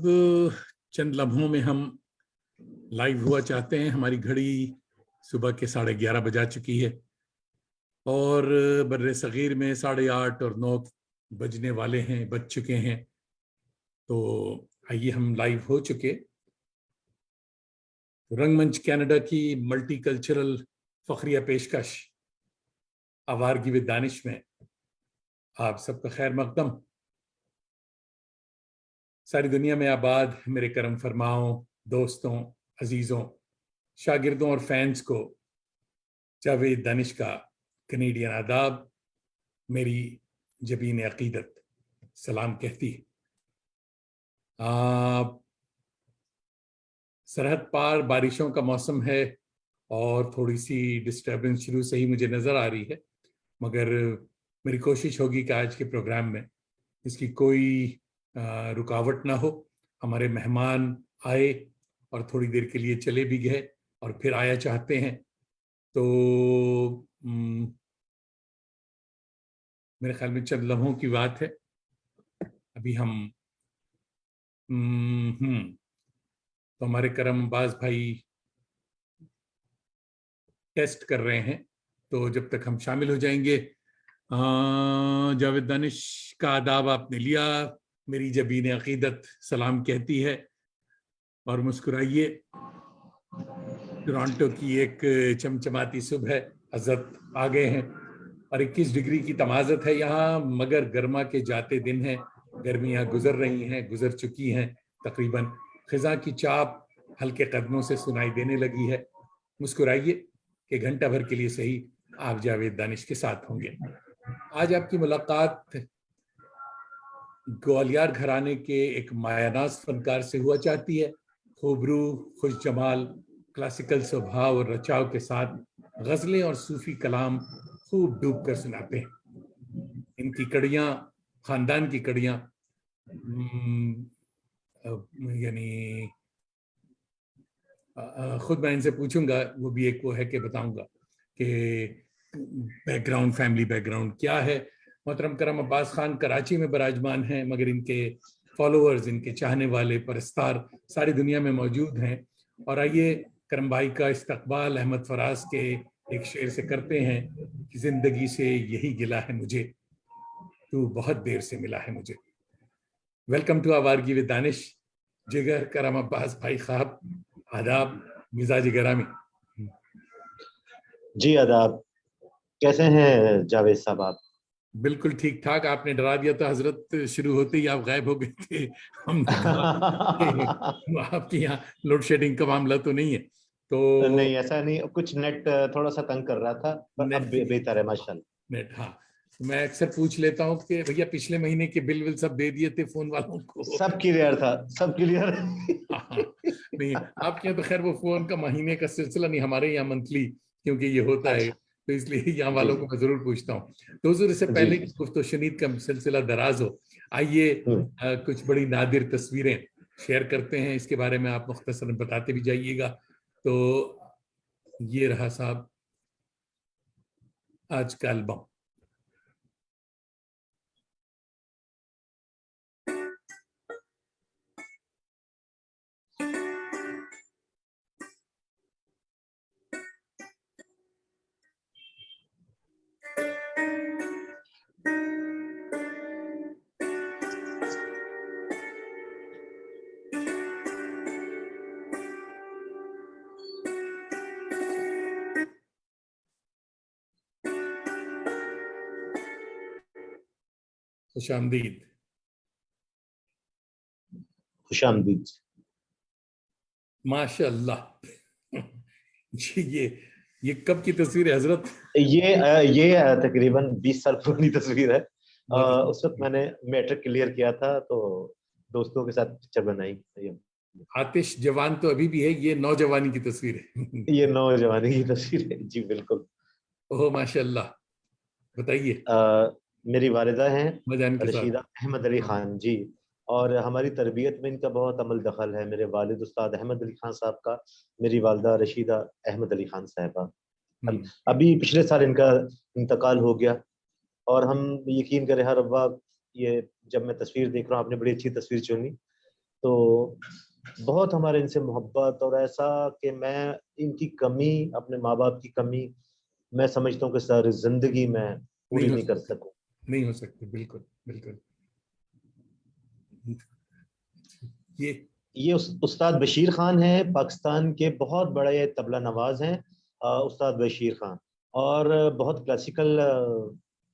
चंद लम्हों में हम लाइव हुआ चाहते हैं। हमारी घड़ी सुबह के 11:30 बजा चुकी है और बर्रे सगीर में 8:30 और 9 बजने वाले हैं, बज चुके हैं। तो आइए, हम लाइव हो चुके। रंगमंच कनाडा की मल्टीकल्चरल फखरिया पेशकश आवारगी विद दानिश में आप सबका खैर मकदम। सारी दुनिया में आबाद मेरे करम फरमाओं, दोस्तों, अजीजों, शागिर्दों और फैंस को जावेद दानिश का कनेडियन आदाब, मेरी जबीन अकीदत सलाम कहती है। सरहद पार बारिशों का मौसम है और थोड़ी सी डिस्टर्बेंस शुरू से ही मुझे नज़र आ रही है, मगर मेरी कोशिश होगी कि आज के प्रोग्राम में इसकी कोई रुकावट ना हो। हमारे मेहमान आए और थोड़ी देर के लिए चले भी गए और फिर आया चाहते हैं, तो मेरे ख्याल में चंद लम्हों की बात है। अभी हम तो हमारे करमबाज भाई टेस्ट कर रहे हैं, तो जब तक हम शामिल हो जाएंगे। जावेद दानिश का आदाब आपने लिया, मेरी जबीन अकीदत सलाम कहती है और मुस्कुराइए। टोरंटो की एक चमचमाती सुबह, हजरत आ गए हैं और 21 डिग्री की तमाज़त है यहाँ, मगर गर्मा के जाते दिन हैं। गर्मियाँ गुजर रही हैं, गुजर चुकी हैं तकरीबन। खिजा की चाप हल्के कदमों से सुनाई देने लगी है। मुस्कुराइए कि घंटा भर के लिए सही आप जावेद दानिश के साथ होंगे। आज आपकी मुलाकात ग्वालियर घराने के एक मायानाज फनकार से हुआ चाहती है। खूबरू, खुश जमाल, क्लासिकल स्वभाव और रचाव के साथ गजलें और सूफी कलाम खूब डूब कर सुनाते हैं। इनकी कड़ियाँ खानदान की कड़ियाँ, यानी खुद मैं इनसे पूछूंगा, वो भी एक वो है कि बताऊंगा कि बैकग्राउंड, फैमिली बैकग्राउंड क्या है। मोहतरम करम अब्बास खान कराची में बराजमान हैं, मगर इनके फॉलोअर्स, इनके चाहने वाले, परस्तार सारी दुनिया में मौजूद हैं। और आइए करम भाई का इस्तकबाल अहमद फराज के एक शेर से करते हैं कि जिंदगी से यही गिला है मुझे, तू बहुत देर से मिला है मुझे। वेलकम टू आवारगी विद दानिश। जिगर करम अब्बास भाई साहब, आदाब, मिजाज गरामी। जी आदाब। कैसे हैं जावेद साहब आप? बिल्कुल ठीक ठाक। आपने डरा दिया था हजरत, शुरू होते ही आप गायब हो गए थे। हमने कहा आपके यहाँ लोड शेडिंग का मामला तो नहीं है? तो नहीं, ऐसा नहीं, कुछ नेट थोड़ा सा तंग कर रहा था, पर अब बेहतर है माशाल्लाह। नेट, हाँ। मैं अक्सर पूछ लेता हूँ कि भैया पिछले महीने के बिल विल सब दे दिए थे फोन वालों को? सब क्लियर था, सब क्लियर। हाँ, नहीं आपके यहाँ तो खैर वो फोन का महीने का सिलसिला नहीं, हमारे यहाँ मंथली, क्योंकि ये होता है, अच्छा, तो इसलिए यहाँ वालों को मैं जरूर पूछता हूँ। तो हुजूर, इससे पहले कि गुफ्तो शनीद का सिलसिला दराज हो, आइए कुछ बड़ी नादिर तस्वीरें शेयर करते हैं। इसके बारे में आप मुख्तसरन बताते भी जाइएगा। तो ये रहा साहब आज का एल्बम। खुशामदीद। खुशामदीद। माशाअल्लाह। जी, ये कब की तस्वीर है हजरत? ये तकरीबन 20 साल पुरानी तस्वीर है। उस वक्त मैंने मैट्रिक क्लियर किया था, तो दोस्तों के साथ पिक्चर बनाई। आतिश जवान तो अभी भी है, ये नौजवानी की तस्वीर है। ये नौजवानी की तस्वीर है जी, बिल्कुल। ओह माशाअल्लाह, बताइए। मेरी वालिदा हैं मजान के साथ। रशीदा अहमद अली खान जी, और हमारी तरबियत में इनका बहुत अमल दखल है। मेरे वालिद उस्ताद अहमद अली खान साहब का, मेरी वालिदा रशीदा अहमद अली खान साहबा। अभी पिछले साल इनका इंतकाल हो गया, और हम यकीन करें हर वक्त ये जब मैं तस्वीर देख रहा हूँ, आपने बड़ी अच्छी तस्वीर चुनी, तो बहुत हमारे इनसे मोहब्बत, और ऐसा कि मैं इनकी कमी, अपने माँ बाप की कमी, मैं समझता हूँ कि सारी जिंदगी मैं नहीं पूरी हो नहीं कर सकती, सकूं। नहीं हो सकती, बिल्कुल बिल्कुल। ये ये उस्ताद बशीर खान हैं, पाकिस्तान के बहुत बड़े तबला नवाज हैं, उस्ताद बशीर खान। और बहुत क्लासिकल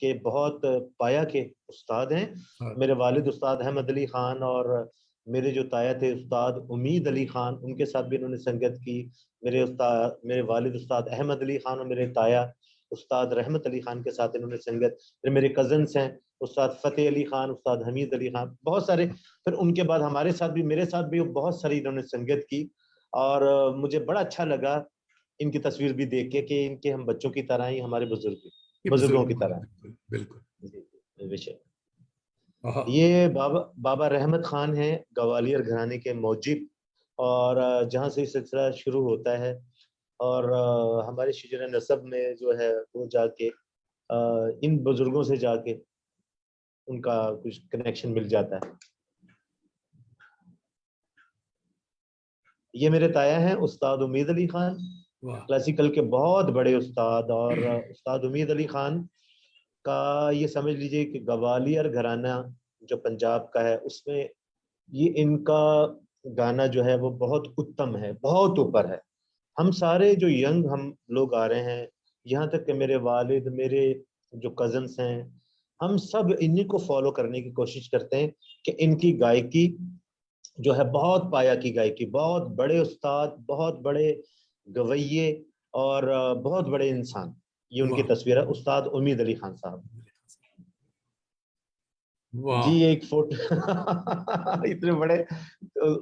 के बहुत पाया के उस्ताद हैं। हाँ, मेरे वालिद उस्ताद अहमद अली खान, और मेरे जो ताया थे उस्ताद उम्मीद अली खान, उनके साथ भी इन्होंने संगत की। मेरे वालिद उस्ताद अहमद अली खान और मेरे ताया उस्ताद रहमत अली खान के साथ इन्होंने संगत। फिर मेरे कजन्स हैं उस्ताद फतेह अली खान, उस्ताद हमीद अली खान, बहुत सारे। फिर उनके बाद हमारे साथ भी, मेरे साथ भी बहुत सारी इन्होंने संगत की। और मुझे बड़ा अच्छा लगा इनकी तस्वीर भी देख के कि इनके हम बच्चों की तरह ही हमारे ये बुजुर्गों बुजुर्ग की हैं, तरह। बिल्कुल बिल्कुल। जी, विषय। हाँ, ये बाबा बाबा रहमत खान हैं, ग्वालियर घराने के मौजिब। और जहाँ से ये सिलसिला शुरू होता है, और हमारे शिजर नसब में जो है वो जाके इन बुजुर्गों से जाके उनका कुछ कनेक्शन मिल जाता है। ये मेरे ताया हैं उस्ताद उम्मीद अली खान, वाह, क्लासिकल के बहुत बड़े उस्ताद। और उस्ताद उम्मीद अली खान का ये समझ लीजिए कि ग्वालियर घराना जो पंजाब का है, उसमें ये इनका गाना जो है वो बहुत उत्तम है, बहुत ऊपर है। हम सारे जो यंग हम लोग आ रहे हैं, यहाँ तक कि मेरे वालिद, मेरे जो कजन्स हैं, हम सब इन्हीं को फॉलो करने की कोशिश करते हैं कि इनकी गायकी जो है बहुत पाया की गायकी, बहुत बड़े उस्ताद, बहुत बड़े गवैये, और बहुत बड़े इंसान। ये उनकी वाह, तस्वीर है, उस्ताद उम्मीद अली खान साहब। जी, वाह। एक फोटो इतने बड़े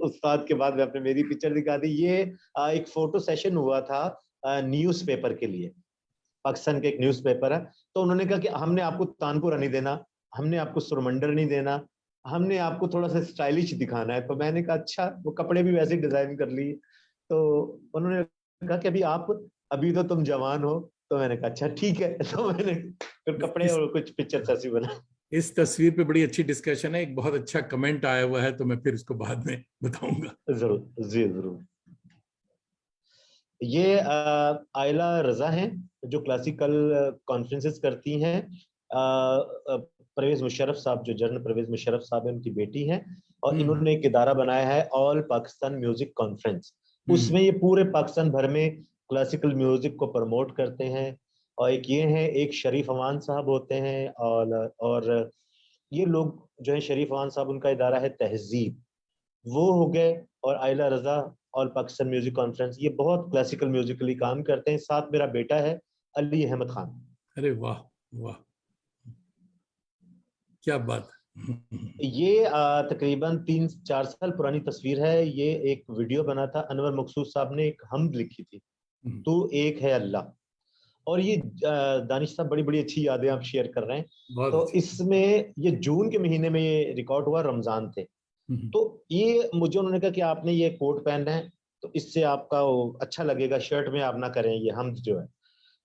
उस्ताद के बाद में आपने मेरी पिक्चर दिखा दी। ये एक फोटो सेशन हुआ था न्यूज़ पेपर के लिए। पाकिस्तान के एक न्यूज़पेपर है, तो उन्होंने कहा कि हमने आपको तानपुरा नहीं देना, हमने आपको सुरमंडर नहीं देना, हमने आपको थोड़ा सा स्टाइलिश दिखाना है। तो मैंने कहा अच्छा, वो कपड़े भी वैसे डिजाइन कर लिए। तो उन्होंने कहा कि अभी तो तुम जवान हो। तो मैंने कहा अच्छा ठीक है। तो मैंने फिर कपड़े इस और कुछ पिक्चर ऐसी बना। इस तस्वीर पे बड़ी अच्छी डिस्कशन है, एक बहुत अच्छा कमेंट आया हुआ है, तो मैं फिर उसको बाद में बताऊंगा। जरूर जी, जरूर। ये आयला रजा हैं, जो क्लासिकल कॉन्फ्रेंसेस करती हैं। परवेज मुशर्रफ साहब, जो जनरल परवेज मुशर्रफ साहब है, उनकी बेटी हैं। और हम्म, इन्होंने एक इदारा बनाया है, ऑल पाकिस्तान म्यूजिक कॉन्फ्रेंस। हम्म, उसमें ये पूरे पाकिस्तान भर में क्लासिकल म्यूजिक को प्रमोट करते हैं। और एक ये हैं, एक शरीफ अमान साहब होते हैं। और ये लोग जो है, शरीफ अमान साहब, उनका इदारा है तहजीब, वो हो गए। और आयला रजा, ऑल पाकिस्तान म्यूजिक कॉन्फ्रेंस, ये बहुत क्लासिकल म्यूजिकली काम करते हैं। साथ मेरा बेटा है अली अहमद खान। अरे वाह, वाह, क्या बात है। ये तकरीबन 3-4 साल पुरानी तस्वीर है। ये एक वीडियो बना था, अनवर मकसूद साहब ने एक हमद लिखी थी, तू एक है अल्लाह। और ये दानिश साहब, बड़ी बड़ी अच्छी यादें आप शेयर कर रहे हैं। बहुत तो अच्छी। इसमें ये जून के महीने में ये रिकॉर्ड हुआ, रमजान थे। हम्म, तो ये मुझे उन्होंने कहा कि आपने ये कोट पहनना है, तो इससे आपका वो अच्छा लगेगा, शर्ट में आप ना करें ये हमद जो है।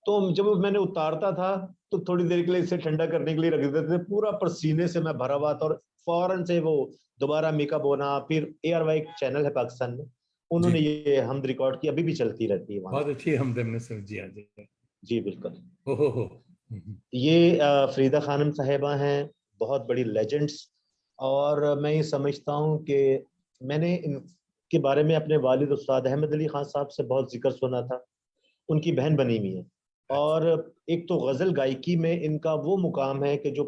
तो जब मैंने उतारता था, तो थोड़ी देर के लिए इसे ठंडा करने के लिए रख देते थे, पूरा पसीने से मैं भरा हुआ था। और फौरन से वो दोबारा मेकअप होना। फिर ARY चैनल है पाकिस्तान में, जी, उन्होंने ये हमद रिकॉर्ड की, अभी भी चलती रहती है वहां बहुत पे। अच्छी हमदम ने समझी आज। जी बिल्कुल। हो। ये फरीदा खानम साहिबा हैं, बहुत बड़ी लेजेंड्स। और मैं ये समझता हूँ कि मैंने इनके बारे में अपने वालिद उस्ताद अहमद अली खान साहब से बहुत जिक्र सुना था। उनकी बहन बनी हुई है। अच्छा, और एक तो गजल गायकी में इनका वो मुकाम है कि जो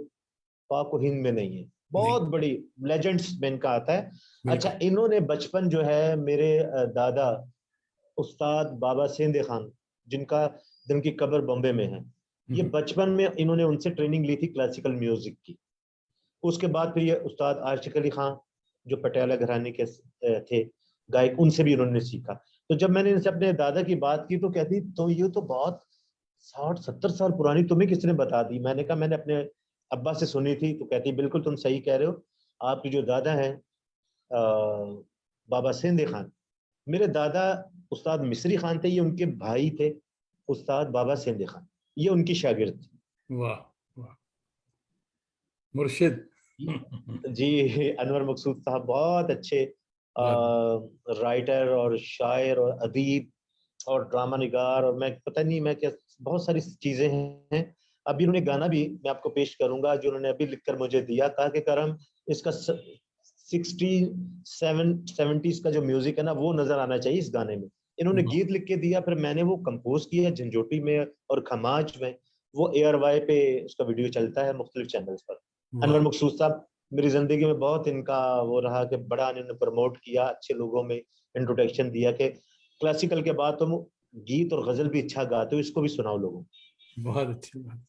पाक व हिंद में नहीं है, नहीं, बहुत बड़ी लेजेंड्स में इनका आता है। अच्छा, बिल्कुल। इन्होंने बचपन जो है, मेरे दादा उस्ताद बाबा सेंधे खान, जिनका जिनकी कब्र बॉम्बे में है, ये हम्म, बचपन में इन्होंने उनसे ट्रेनिंग ली थी क्लासिकल म्यूजिक की। उसके बाद फिर ये उस्ताद आशिक अली खान, जो पटियाला घराने के थे गायक, उनसे भी इन्होंने सीखा। तो जब मैंने इनसे अपने दादा की बात की, तो कहती तो ये तो बहुत 60-70 साल पुरानी तुम्हें किसने बता दी। मैंने कहा मैंने अपने अब्बा से सुनी थी। तो कहती बिल्कुल तुम सही कह रहे हो, आपकी जो दादा हैं बाबा सेंधे खान, मेरे दादा उस्ताद मिस्री खान थे, ये उनके भाई थे उस्ताद बाबा सेंधे खान, ये उनकी शागिर्द थे। वाह, वाह, मुर्शिद। जी, अनवर मकसूद साहब बहुत अच्छे राइटर और शायर और अदीब और ड्रामा निगार, और मैं पता नहीं मैं क्या, बहुत सारी चीजें हैं। अभी उन्होंने गाना भी मैं आपको पेश करूंगा जो उन्होंने अभी लिखकर मुझे दिया, कहा कि करम इसका 70s का जो म्यूजिक है ना वो नजर आना चाहिए इस गाने में। इन्होंने गीत लिख के दिया, फिर मैंने वो कंपोज किया झंझोटी में और खमाज में। वो ARY पे उसका वीडियो चलता है मुख्तलिफ चैनल्स पर। अनवर वाह मकसूद साहब मेरी जिंदगी में बहुत इनका वो रहा कि बड़ा इन्होंने प्रमोट किया, अच्छे लोगों में इंट्रोडक्शन दिया कि क्लासिकल के बाद तुम गीत और गजल भी अच्छा गाते हो, इसको भी सुनाओ लोगों को। बहुत अच्छी बात।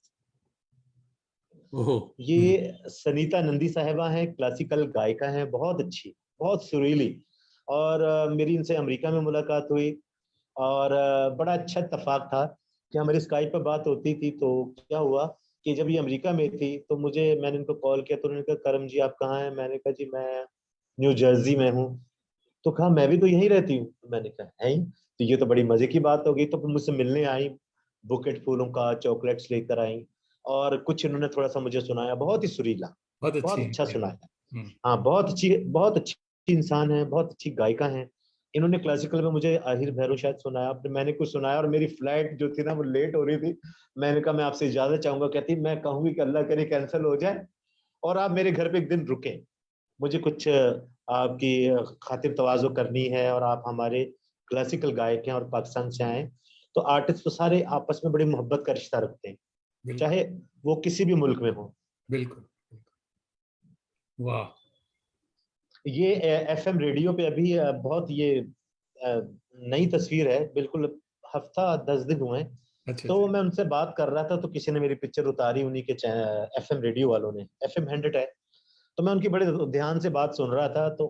ओहो। ये सनीता नंदी साहिबा हैं, क्लासिकल गायिका हैं, बहुत अच्छी, बहुत सुरीली। और मेरी इनसे अमेरिका में मुलाकात हुई, और बड़ा अच्छा इत्तेफाक था कि हमारी स्काइप पर बात होती थी। तो क्या हुआ कि जब ये अमेरिका में थी तो मैंने इनको कॉल किया, तो उन्होंने कहा करम जी आप कहाँ हैं? मैंने कहा जी मैं न्यू जर्सी में हूँ। तो कहा मैं भी तो यहीं रहती हूँ। तो मैंने कहा है ही? तो ये तो बड़ी मजे की बात हो गई। तो फिर मुझसे मिलने आई, बुकेट फूलों का चॉकलेट्स लेकर आई, और कुछ इन्होंने थोड़ा सा मुझे सुनाया, बहुत ही सुरीला, बहुत अच्छी बहुत है अच्छा ये बात। सुनाया। हाँ बहुत अच्छी इंसान है, बहुत अच्छी गायिका है। इन्होंने क्लासिकल में मुझे आहिर भैरव शायद सुनाया, फिर मैंने कुछ सुनाया, और मेरी फ्लाइट जो थी ना वो लेट हो रही थी। मैंने कहा मैं आपसे इजाजत चाहूंगा। कहती मैं कहूंगी कि अल्लाह करे कैंसिल हो जाए और आप मेरे घर पे एक दिन रुके, मुझे कुछ आपकी खातिर तवाज़ो करनी है, और आप हमारे क्लासिकल गायक हैं और पाकिस्तान से आए। तो आर्टिस्ट तो सारे आपस में बड़ी मोहब्बत का रिश्ता रखते हैं, बिल्कुल चाहे वो किसी भी मुल्क में हो। बिल्कुल। वाह। ये FM रेडियो पे अभी बहुत ये नई तस्वीर है बिल्कुल, हफ्ता 10 दिन हुए हैं। अच्छा तो अच्छा। मैं उनसे बात कर रहा था तो किसी ने मेरी पिक्चर उतारी, उन्हीं के FM रेडियो वालों ने, FM 100 है। तो मैं उनकी बड़े ध्यान से बात सुन रहा था, तो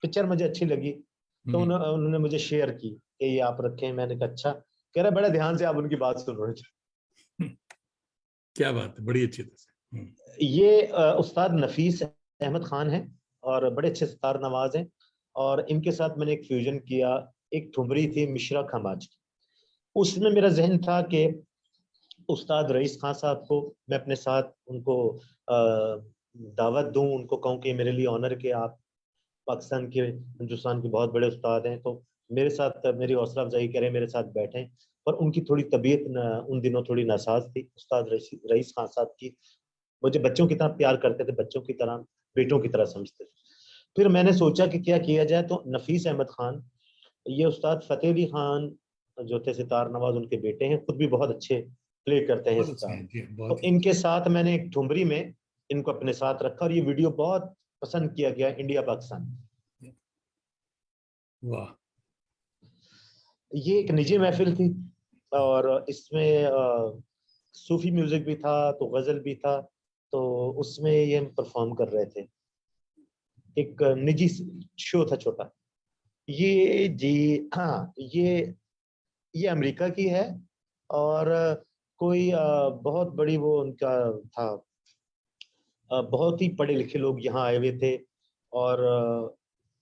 पिक्चर मुझे अच्छी लगी। तो हम्म। उन्होंने मुझे शेयर की कि ये आप रखें। मैंने कहा अच्छा। कह रहा बड़े ध्यान से आप उनकी बात सुन रहे थे। क्या बात है, बड़ी अच्छी तरह से। ये उस्ताद नफीस अहमद खान है, और बड़े अच्छे सितार नवाज हैं। और इनके साथ मैंने एक फ्यूजन किया, एक ठुमरी थी मिश्रा खमाज की। उसमें मेरा जहन था कि उस्ताद रईस खान साहब को मैं अपने साथ उनको दावत दूं, उनको कहूं कि मेरे लिए ऑनर के आप पाकिस्तान के, हिंदुस्तान के बहुत बड़े उस्ताद हैं, तो मेरे साथ मेरी हौसला अफजाई करें, मेरे साथ बैठें। पर उनकी थोड़ी तबीयत उन दिनों थोड़ी नासाज थी उस्ताद रईस खान साहब की। मुझे बच्चों की तरह प्यार करते थे, बच्चों की तरह, बेटों की तरह समझते थे। फिर मैंने सोचा कि क्या किया जाए, तो नफीस अहमद खान, ये उस्ताद फतेह अली खान जो थे सितार नवाज, उनके बेटे हैं, खुद भी बहुत अच्छे प्ले करते हैं बहुत अच्छे सितार। हैं जी, तो बहुत ही अच्छे। इनके साथ मैंने एक ठुमरी में इनको अपने साथ रखा, और ये वीडियो बहुत पसंद किया गया इंडिया पाकिस्तान। वाह। ये एक निजी महफिल थी, और इसमें सूफी म्यूजिक भी था तो गजल भी था। तो उसमें ये हम परफॉर्म कर रहे थे, एक निजी शो था छोटा। ये जी, हाँ, ये अमेरिका की है। और कोई बहुत बड़ी वो उनका था, बहुत ही पढ़े लिखे लोग यहाँ आए हुए थे, और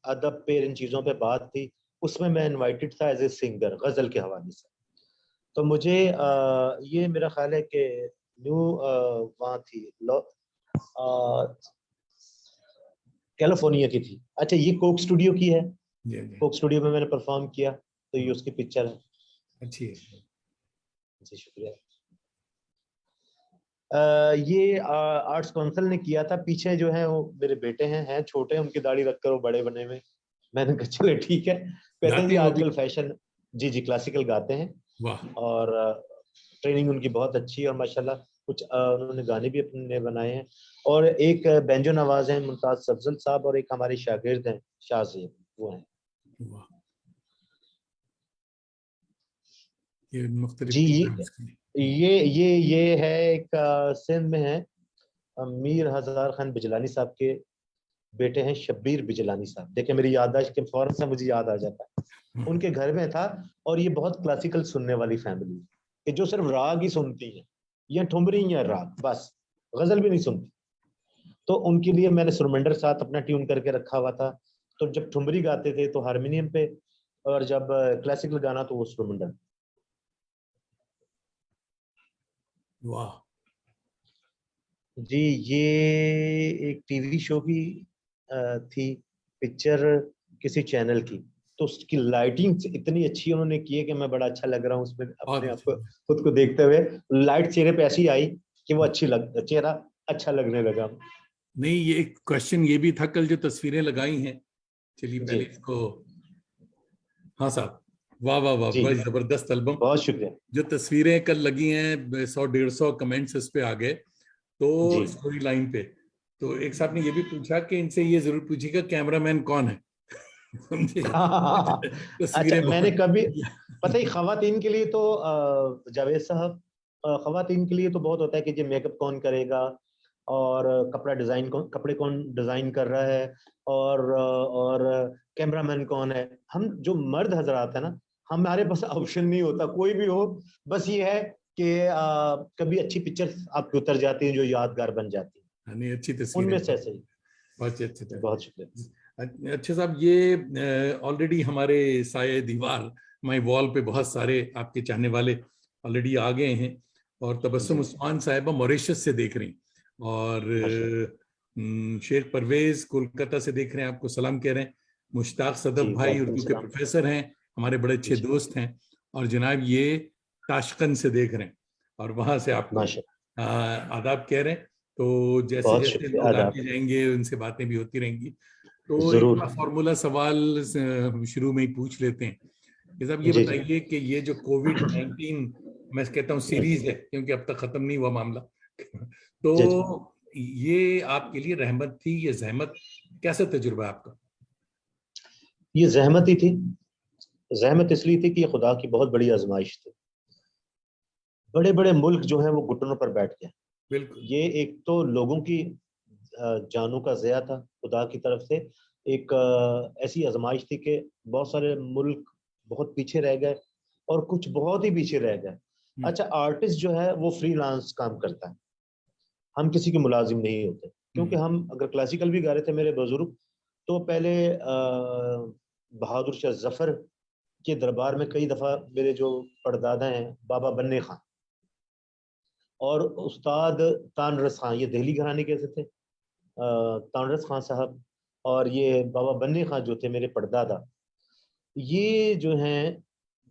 अदब पे इन चीज़ों पे बात थी। उसमें मैं इनवाइटेड था एज ए सिंगर गजल के हवाले से। तो मुझे ये मेरा ख्याल है कि न्यू वहाँ थी कैलिफोर्निया की थी। अच्छा, ये कोक स्टूडियो की है। जी जी। कोक स्टूडियो में मैंने परफॉर्म किया, तो ये उसकी पिक्चर है। अच्छी है। जी शुक्रिया। ये आर्ट्स काउंसिल ने किया था। पीछे जो है वो मेरे बेटे हैं छोटे, उनकी दाढ़ी रखकर वो बड़े बने हुए। मैंने कहा चले ठीक है। कहते हैं गाते जी हैं वो भी। आजकल फैशन। जी जी, क्लासिकल गाते हैं। वाह। और ट्रेनिंग उनकी बहुत अच्छी है, और माशाल्लाह कुछ उन्होंने गाने भी अपने बनाए हैं। और एक बेंजो नवाज हैं मुमताज सफजल साहब, और एक हमारे शागिर्द हैं शाहजेब, वो हैं। वाह। ये जी, मुख्तलिफ प्रोग्राम्स के लिए। ये है एक सिंध में है, मीर हजार खान बिजलानी साहब के बेटे हैं शब्बीर बिजलानी साहब। देखिए मेरी याददाश्त के फौरन से मुझे याद आ जाता है, उनके घर में था। और ये बहुत क्लासिकल सुनने वाली फैमिली है, कि जो सिर्फ राग ही सुनती है, या ठुमरी या राग बस, गजल भी नहीं सुनती। तो उनके लिए मैंने सुरमंडर साथ अपना ट्यून करके रखा हुआ था। तो जब ठुमरी गाते थे तो हारमोनियम पे, और जब क्लासिकल गाना तो वो सुरमंडर। वाह। जी, ये एक टीवी शो की थी पिक्चर किसी चैनल की, तो उसकी लाइटिंग इतनी अच्छी उन्होंने की है कि मैं बड़ा अच्छा लग रहा हूँ उसमें अपने बहुत आप अच्छी को, बात। खुद को देखते हुए। लाइट चेहरे पे ऐसी आई कि वो चेहरा अच्छा लगने लगा। नहीं, ये एक क्वेश्चन ये भी था, कल जो तस्वीरें लगाई हैं, चलिए जी पहले इसको। हाँ साहब, वाह वाह वाह, जी, बड़ी जबरदस्त एल्बम। बहुत शुक्रिया। जो तस्वीरें कल लगी हैं, 100-150 कमेंट्स इस पे आ गए, जी। तो स्टोरी लाइन पे। तो एक साहब ने ये भी पूछा कि इनसे ये जरूर पूछिएगा कैमरामैन कौन है। समझे? अच्छा, तस्वीरें मैंने बहुत। कभी, पता ही खवातीन के लिए तो जावेद साहब, खवातीन के लिए तो बहुत होता है कि जी मेकअप कौन करेगा, और कपड़े कौन डिजाइन कर रहा है, और कैमरामैन कौन है। हम जो मर्द हजरात है ना, हमारे पास ऑप्शन नहीं होता, कोई भी हो, बस ये है कि कभी अच्छी पिक्चर्स आपकी उतर जाती हैं जो यादगार बन जाती हैं, नहीं, अच्छी उनमें तस्वीरें से बहुत। ऐसे ही। बहुत अच्छे थे। बहुत शुक्रिया। अच्छा साहब, ये ऑलरेडी हमारे साये दीवार, माई वॉल पे बहुत सारे आपके चाहने वाले ऑलरेडी आ गए हैं। और तबस्सुम जी, उस्मान साहिबा मॉरिशस से देख रही, और माशाल्लाह। शेख परवेज कोलकाता से देख रहे हैं, आपको सलाम कह रहे हैं। मुश्ताक सदफ जी, भाई वालेकुम उर्दू के सलाम। प्रोफेसर हैं, हमारे बड़े अच्छे जी, दोस्त हैं। और जनाब ये ताशकंद से देख रहे हैं, और वहां से आपको माशा, आदाब कह रहे हैं। तो जैसे बहुत जैसे शुक्रिया, लोग आदाब। आते जाएंगे उनसे बातें भी होती रहेंगी। तो एक जरूर। बड़ा फॉर्मूला सवाल शुरू में ही पूछ लेते हैं कि साहब ये जी जी। बताइए कि ये जो कोविड-19, मैं कहता हूँ सीरीज है, क्योंकि अब तक खत्म नहीं हुआ मामला। जी जी। तो ये आपके लिए रहमत थी, ये जहमत, कैसा तजुर्बा है आपका? ये जहमत ही थी। जहमत इसलिए थी कि ये खुदा की बहुत बड़ी आजमाइश थी। बड़े बड़े मुल्क जो हैं वो घुटनों पर बैठ गए। बिल्कुल। ये एक तो लोगों की जानों का ज़या था खुदा की तरफ से। एक ऐसी आजमाइश थी कि बहुत सारे मुल्क बहुत पीछे रह गए, और कुछ बहुत ही पीछे रह गए। हम्म। अच्छा, आर्टिस्ट जो है वो फ्रीलांस काम करता है, हम किसी के मुलाजिम नहीं होते, क्योंकि हम्म। हम अगर क्लासिकल भी गा रहे थे मेरे बुजुर्ग, तो पहले बहादुर शाह जफर के दरबार में कई दफा मेरे जो परदादा हैं बाबा बन्ने खां और उस्ताद तानरस खां, ये दिल्ली घराने के से थे, तानरस खां साहब, और ये बाबा बन्ने खां जो थे मेरे परदादा, ये जो हैं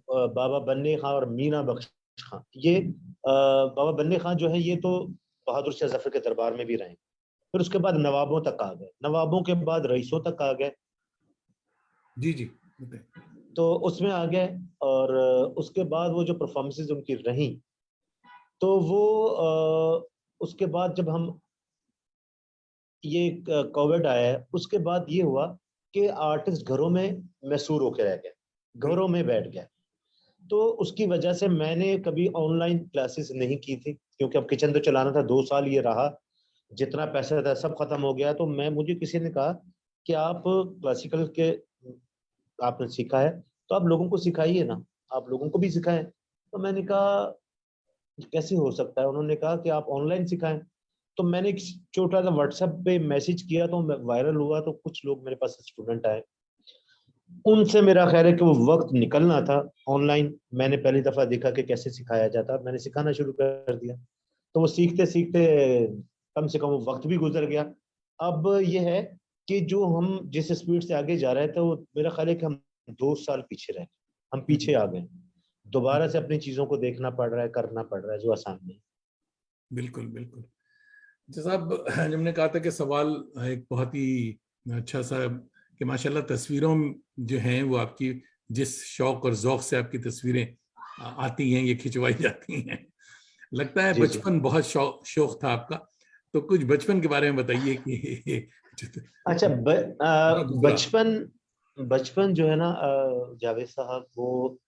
बाबा बन्ने खां और मीना बख्श खां, ये बाबा बन्ने खां जो है ये तो बहादुर शाह जफर के दरबार में भी रहे। फिर उसके बाद नवाबों तक आ गए, नवाबों के बाद रईसों तक आ गए, जी जी, बताइए। तो उसमें आ गए। और उसके बाद वो जो परफॉर्मेंसेज उनकी रही, तो वो उसके बाद जब हम ये कोविड आया है, उसके बाद ये हुआ कि आर्टिस्ट घरों में मैसूर होकर रह गए, घरों बिल्कुल। में बैठ गए। तो उसकी वजह से मैंने कभी ऑनलाइन क्लासेस नहीं की थी, क्योंकि अब किचन तो चलाना था, 2 साल ये रहा, जितना पैसा था सब खत्म हो गया। तो मुझे किसी ने कहा कि आप क्लासिकल के आपने सीखा है, तो आप लोगों को सिखाइए ना, आप लोगों को भी सिखाएं। तो मैंने कहा कैसे हो सकता है, उन्होंने कहा कि आप ऑनलाइन सिखाएं। तो मैंने एक छोटा सा व्हाट्सएप पे मैसेज किया, तो वायरल हुआ, तो कुछ लोग मेरे पास स्टूडेंट आए, उनसे मेरा ख्याल है कि वो वक्त निकलना था ऑनलाइन। मैंने पहली दफा देखा कि कैसे सिखाया जाता, मैंने सिखाना शुरू कर दिया। तो वो सीखते सीखते कम से कम वो वक्त भी गुजर गया। अब ये है कि जो हम जिस स्पीड से आगे जा रहे थे, वो मेरा ख्याल है कि हम 2 साल पीछे रहे, हम पीछे हम्म। आ गए। दोबारा से अपनी चीजों को देखना पड़ रहा है, करना पड़ रहा है, जो आसान नहीं। बिल्कुल बिल्कुल। जैसा आप, जब हमने कहा था कि सवाल एक बहुत ही अच्छा सा, कि माशाल्लाह तस्वीरों जो हैं वो आपकी, जिस शौक और जौक से आपकी तस्वीरें आती हैं, ये खिंचवाई जाती हैं, लगता है जी जी। बचपन बहुत शौक था आपका। तो कुछ बचपन के बारे में बताइए कि अच्छा, कहाँ गुजरा। बचपन, बचपन जो है ना जावेद साहब, वो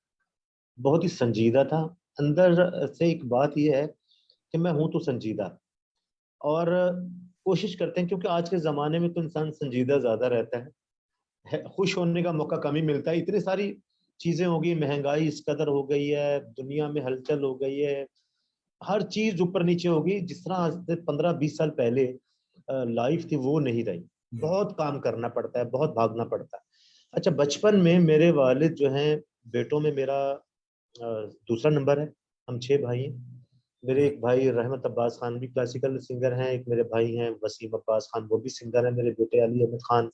बहुत ही संजीदा था। अंदर से एक बात यह है कि मैं हूं तो संजीदा, और कोशिश करते हैं, क्योंकि आज के ज़माने में तो इंसान संजीदा ज़्यादा रहता है, खुश होने का मौका कम ही मिलता है। इतनी सारी चीज़ें हो गई, महंगाई इस कदर हो गई है, दुनिया में हलचल हो गई है, हर चीज़ ऊपर नीचे हो गई। जिस तरह आज से 15-20 साल पहले लाइफ थी वो नहीं रही। बहुत काम करना पड़ता है, बहुत भागना पड़ता है। अच्छा, बचपन में मेरे वालिद जो हैं, बेटों में मेरा दूसरा नंबर है। हम 6 भाई हैं। मेरे एक भाई रहमत अब्बास खान भी क्लासिकल सिंगर हैं, एक मेरे भाई हैं वसीम अब्बास खान, वो भी सिंगर हैं, मेरे बेटे अली अहमद खान,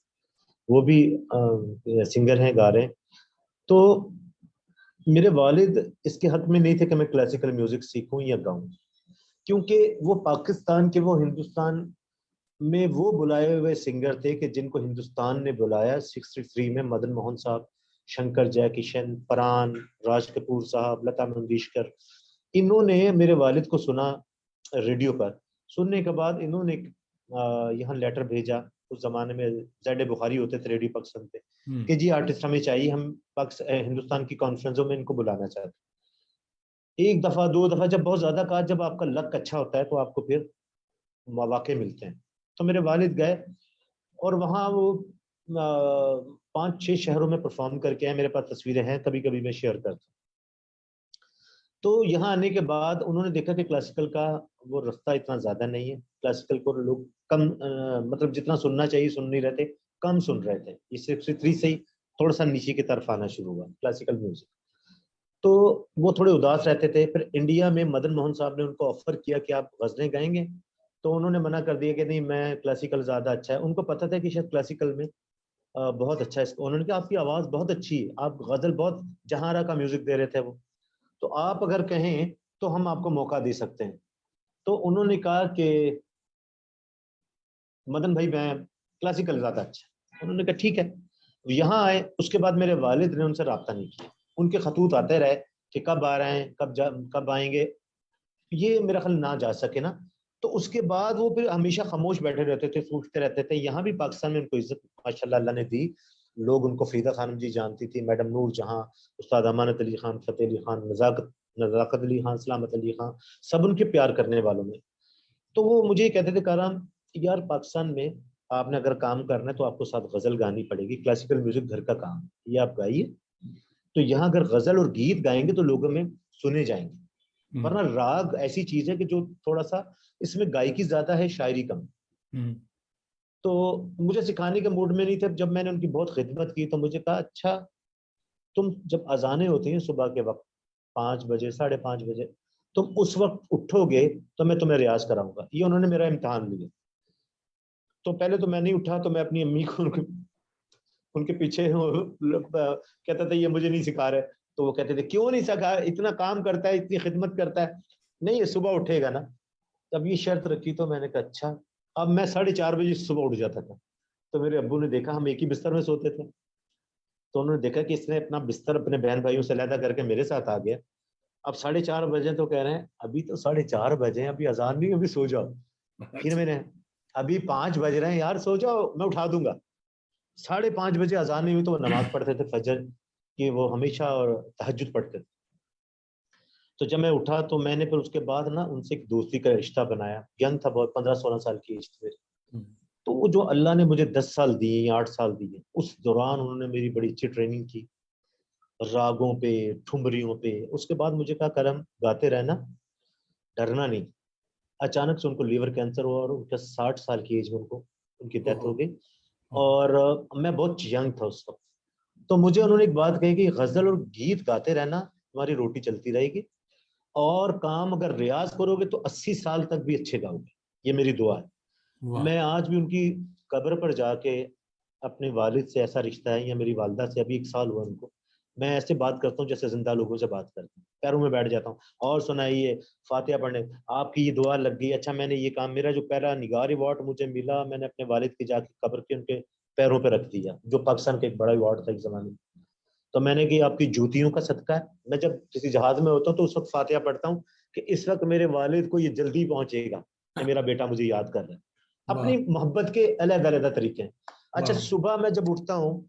वो भी सिंगर हैं, गा रहे हैं। तो मेरे वालिद इसके हक में नहीं थे कि मैं क्लासिकल म्यूजिक सीखूं या गाऊं, क्योंकि वो पाकिस्तान के, वो हिंदुस्तान में वो बुलाए हुए सिंगर थे कि जिनको हिंदुस्तान ने बुलाया 63 में। मदन मोहन साहब, शंकर जयकिशन, परान, राज कपूर साहब, लता मंगेशकर, इन्होंने मेरे वालिद को सुना रेडियो पर। सुनने के बाद इन्होंने यहाँ लेटर भेजा। उस जमाने में ज़ैड बुखारी होते थे रेडियो पाकिस्तान पे, कि जी आर्टिस्ट हमें चाहिए, हम हिंदुस्तान की कॉन्फ्रेंसों में इनको बुलाना चाहते हैं। एक दफा, दो दफा, जब बहुत ज्यादा कहा, जब आपका लक अच्छा होता है तो आपको फिर मौके मिलते हैं। तो मेरे वालिद गए और वहाँ वो 5-6 शहरों में परफॉर्म करके आए। मेरे पास तस्वीरें हैं, कभी कभी मैं शेयर करता हूँ। तो यहाँ आने के बाद उन्होंने देखा कि क्लासिकल का वो रास्ता इतना ज्यादा नहीं है, क्लासिकल को लोग कम मतलब जितना सुनना चाहिए सुन नहीं रहे थे, कम सुन रहे थे। इस 63 से ही थोड़ा सा नीचे की तरफ आना शुरू हुआ क्लासिकल म्यूजिक। तो वो थोड़े उदास रहते थे। फिर इंडिया में मदन मोहन साहब ने उनको ऑफर किया कि आप गजलें गाएंगे, तो उन्होंने मना कर दिया कि नहीं, मैं क्लासिकल ज्यादा अच्छा है। उनको पता था कि शायद क्लासिकल में बहुत अच्छा है। उन्होंने कहा आपकी आवाज बहुत अच्छी है, आप गजल बहुत जहारा का म्यूजिक दे रहे थे वो, तो आप अगर कहें तो हम आपको मौका दे सकते हैं। तो उन्होंने कहा कि मदन भाई मैं क्लासिकल ज्यादा अच्छा है। उन्होंने कहा ठीक है। यहाँ आए, उसके बाद मेरे वालिद ने उनसे रब्ता नहीं किया। उनके खतूत आते रहे कि कब आ रहे हैं, कब आएंगे, ये मेरा ख्याल ना जा सके ना। तो उसके बाद वो फिर हमेशा खामोश बैठे रहते थे, सोचते रहते थे। यहाँ भी पाकिस्तान में उनको इज्जत माशाल्लाह अल्लाह ने दी। लोग उनको फरीदा खानम जी जानती थी, मैडम नूर जहां, उस्ताद अमानत अली खान, फतेह अली खान, नजाकत अली खान, सलामत अली खान, सब उनके प्यार करने वालों में। तो वो मुझे कहते थे, काराम यार पाकिस्तान में आपने अगर काम करना है तो आपको साथ गजल गानी पड़ेगी, क्लासिकल म्यूजिक घर का काम है, ये आप गाइए। तो यहाँ अगर गजल और गीत गाएंगे तो लोगों में सुने जाएंगे, वरना राग ऐसी चीज है कि जो थोड़ा सा इसमें गायकी ज्यादा है, शायरी कम। तो मुझे सिखाने के मूड में नहीं थे। जब मैंने उनकी बहुत खिदमत की तो मुझे कहा अच्छा, तुम जब अजानें होती हैं सुबह के वक्त 5 बजे, 5:30 बजे, तुम उस वक्त उठोगे तो मैं तुम्हें रियाज कराऊंगा। ये उन्होंने मेरा इम्तिहान लिया। तो पहले तो मैं नहीं उठा, तो मैं अपनी अम्मी को उनके पीछे कहता था ये मुझे नहीं सिखा रहे। तो वो कहते थे क्यों नहीं सिखा, इतना काम करता है, इतनी खिदमत करता है, नहीं ये सुबह उठेगा ना। तब ये शर्त रखी। तो मैंने कहा अच्छा। अब मैं 4:30 बजे सुबह उठ जाता था। तो मेरे अब्बू ने देखा, हम एक ही बिस्तर में सोते थे, तो उन्होंने देखा कि इसने अपना बिस्तर अपने बहन भाइयों से अलहदा करके मेरे साथ आ गया। अब 4:30 बजे तो कह रहे हैं अभी तो 4:30 बजे, अभी अजान नहीं, अभी सो जाओ। फिर अच्छा। मैंने, अभी 5 बज रहे हैं यार, सो जाओ मैं उठा दूंगा। 5:30 बजे अजान नहीं हुई तो वो नमाज पढ़ते थे फजर की, वो हमेशा, और तहज्जुद पढ़ते थे। तो जब मैं उठा तो मैंने फिर उसके बाद ना उनसे एक दोस्ती का रिश्ता बनाया। यंग था बहुत, 15-16 साल की एज थी। तो वो जो अल्लाह ने मुझे 10 साल दिए या 8 साल दिए, उस दौरान उन्होंने मेरी बड़ी अच्छी ट्रेनिंग की, रागों पे, ठुमरियों पे। उसके बाद मुझे कहा करम गाते रहना, डरना नहीं। अचानक से उनको लीवर कैंसर हुआ और उनके 60 साल की एज में उनको उनकी डेथ ओहो। हो गई। ओहो। और मैं बहुत यंग था उस वक्त। तो मुझे उन्होंने एक बात कही कि गजल और गीत गाते रहना, तुम्हारी रोटी चलती रहेगी, और काम अगर रियाज करोगे तो 80 साल तक भी अच्छे गाओगे। ये मेरी दुआ है। वाह। मैं आज भी उनकी कब्र पर जाके, अपने वालिद से ऐसा रिश्ता है, या मेरी वालदा से, अभी 1 साल हुआ उनको, मैं ऐसे बात करता हूँ जैसे जिंदा लोगों से बात करता हूँ, पैरों में बैठ जाता हूँ और सुनाइए फातिहा पढ़ने, आपकी ये दुआ लग गई, अच्छा मैंने ये काम, मेरा जो पहला निगार अवार्ड मुझे मिला, मैंने अपने वालिद की जाके कब्र के उनके पैरों पे रख दिया, जो पाकिस्तान का एक बड़ा अवार्ड था एक जमाने में। तो मैंने कि आपकी जूतियों का सदका है, मैं जब किसी जहाज में होता हूँ तो उस वक्त फातिहा पढ़ता हूँ कि इस वक्त मेरे वालिद को ये जल्दी पहुंचेगा कि मेरा बेटा मुझे याद कर रहा है। वाह। अपनी मोहब्बत के अलग अलग तरीके हैं। अच्छा, वाह। सुबह मैं जब उठता हूँ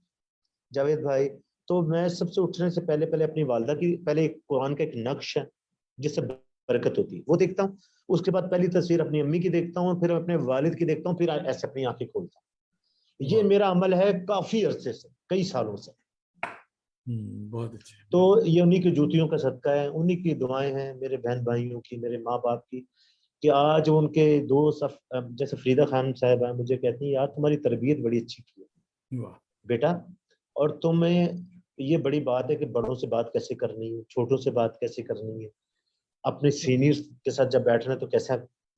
जावेद भाई, तो मैं सबसे उठने से पहले पहले अपनी वालदा की, पहले कुरान का एक नक्श है जिससे बरकत होती है, वो देखता हूँ। उसके बाद पहली तस्वीर अपनी अम्मी की देखता हूँ, फिर अपने वालिद की देखता हूँ, फिर ऐसे अपनी आंखें खोलता हूँ। ये वाह। मेरा अमल है काफी अरसे से, कई सालों से। बहुत अच्छे, तो बहुत ये उन्हीं की जूतियों का सदका है, उन्हीं की दुआएं हैं, मेरे बहन भाइयों की, मेरे माँ बाप की, कि आज उनके दोस्त, जैसे फरीदा खान साहब है, मुझे कहती है यार तुम्हारी तरबियत बड़ी अच्छी की है वाह। बेटा, और तुम्हें ये बड़ी बात है कि बड़ों से बात कैसे करनी है, छोटों से बात कैसे करनी है, अपने सीनियर्स के साथ जब बैठना है तो कैसा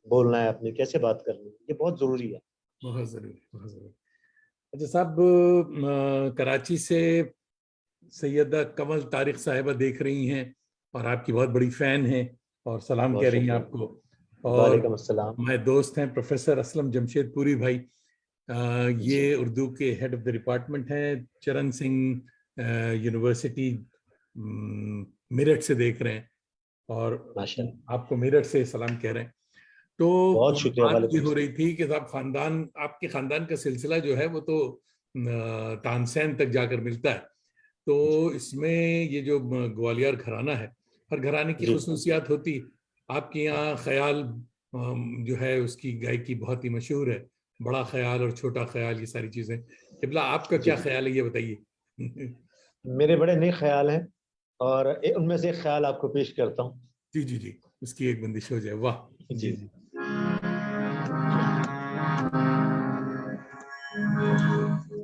बोलना है, अपने कैसे बात करनी है, ये बहुत जरूरी है। बहुत जरूरी, बहुत जरूरी। अच्छा साहब, कराची से सैयदा कमल तारिक साहिबा देख रही हैं और आपकी बहुत बड़ी फैन हैं और सलाम बहुत कह रही हैं शुक्रिया। आपको। और वालेकुम अस्सलाम। हमारे दोस्त हैं प्रोफेसर असलम जमशेदपुरी भाई। जी ये उर्दू के हेड ऑफ द डिपार्टमेंट हैं, चरण सिंह यूनिवर्सिटी मेरठ से देख रहे हैं और माशाल्लाह, आपको मेरठ से सलाम कह रहे हैं। तो बहुत शुक्रिया। बात ये वालेकुम हो रही अस्सलाम। थी कि साहब खानदान, आपके खानदान का सिलसिला जो है वो तो तानसेन तक जाकर मिलता है। जी तो इसमें ये जो ग्वालियर घराना है, हर घराने की जी खुसूसियात होती। आपके यहाँ ख्याल जो है उसकी गायकी बहुत ही मशहूर है, बड़ा ख्याल और छोटा ख्याल, ये सारी चीजें। किबला आपका क्या जी ख्याल है ये बताइए। मेरे बड़े नेक ख्याल हैं और उनमें से एक ख्याल आपको पेश करता हूँ। जी जी जी, उसकी एक बंदिश हो जाए, वाह। जी जी। जी।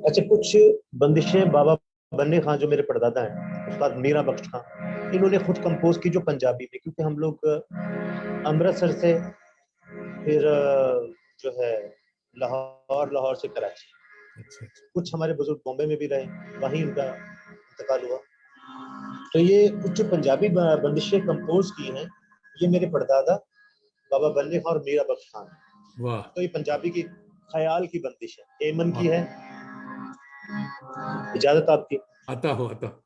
अच्छा, कुछ बंदिशें बाबा बन्ने खां जो मेरे परदादा हैं, उस्ताद मीरा बख्श खां, इन्होंने खुद कंपोज की, जो पंजाबी में, क्योंकि हम लोग अमृतसर से, फिर जो है लाहौर, लाहौर से कराची, अच्छा अच्छा। कुछ हमारे बुजुर्ग बॉम्बे में भी रहे, वहीं उनका इंतकाल हुआ। तो ये कुछ जो पंजाबी बंदिशें कंपोज की हैं, ये मेरे परदादा बाबा बन्ने खां और मीरा बख्श खान। वाह तो ये पंजाबी की ख्याल की बंदिश है, एमन की वाह। है। इजाजत आपकी। आता हो, आता हो।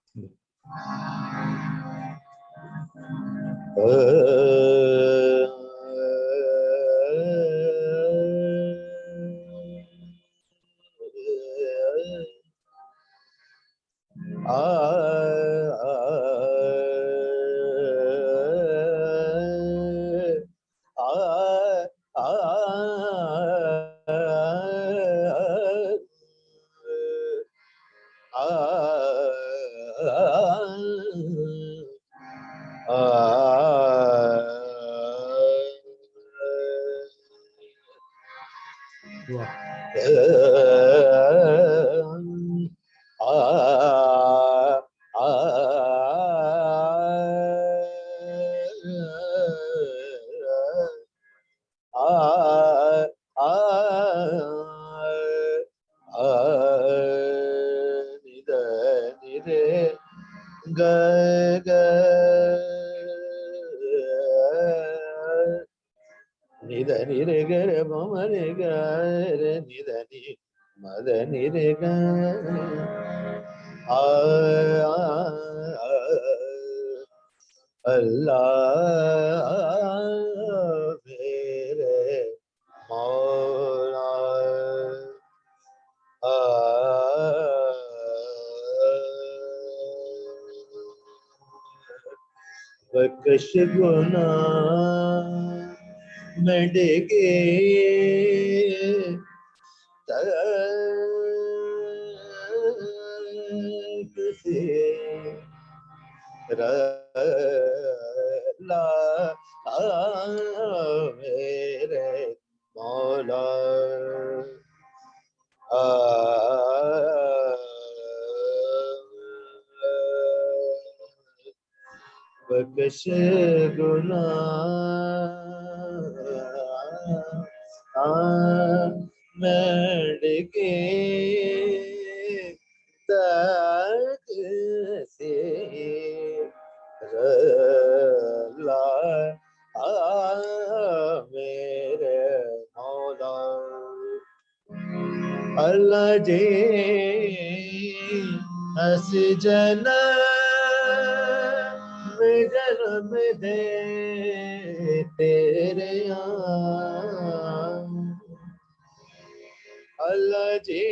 वाह ನಿಧ ನಿರೆ ಗರ ಮಮರೆ ಗರ ನಿಧ ನಿ ಮದ ನಿರೆ ಗ ಆ अल्लाह मेरे मौला बख्श गुनाह में डिगे तक से रला मेरे मौला बख्श गुनाह मैं डिगे तक से रला मेरे मौला अल्लाह जी हस जन्म दे तेरे अल्लाह जी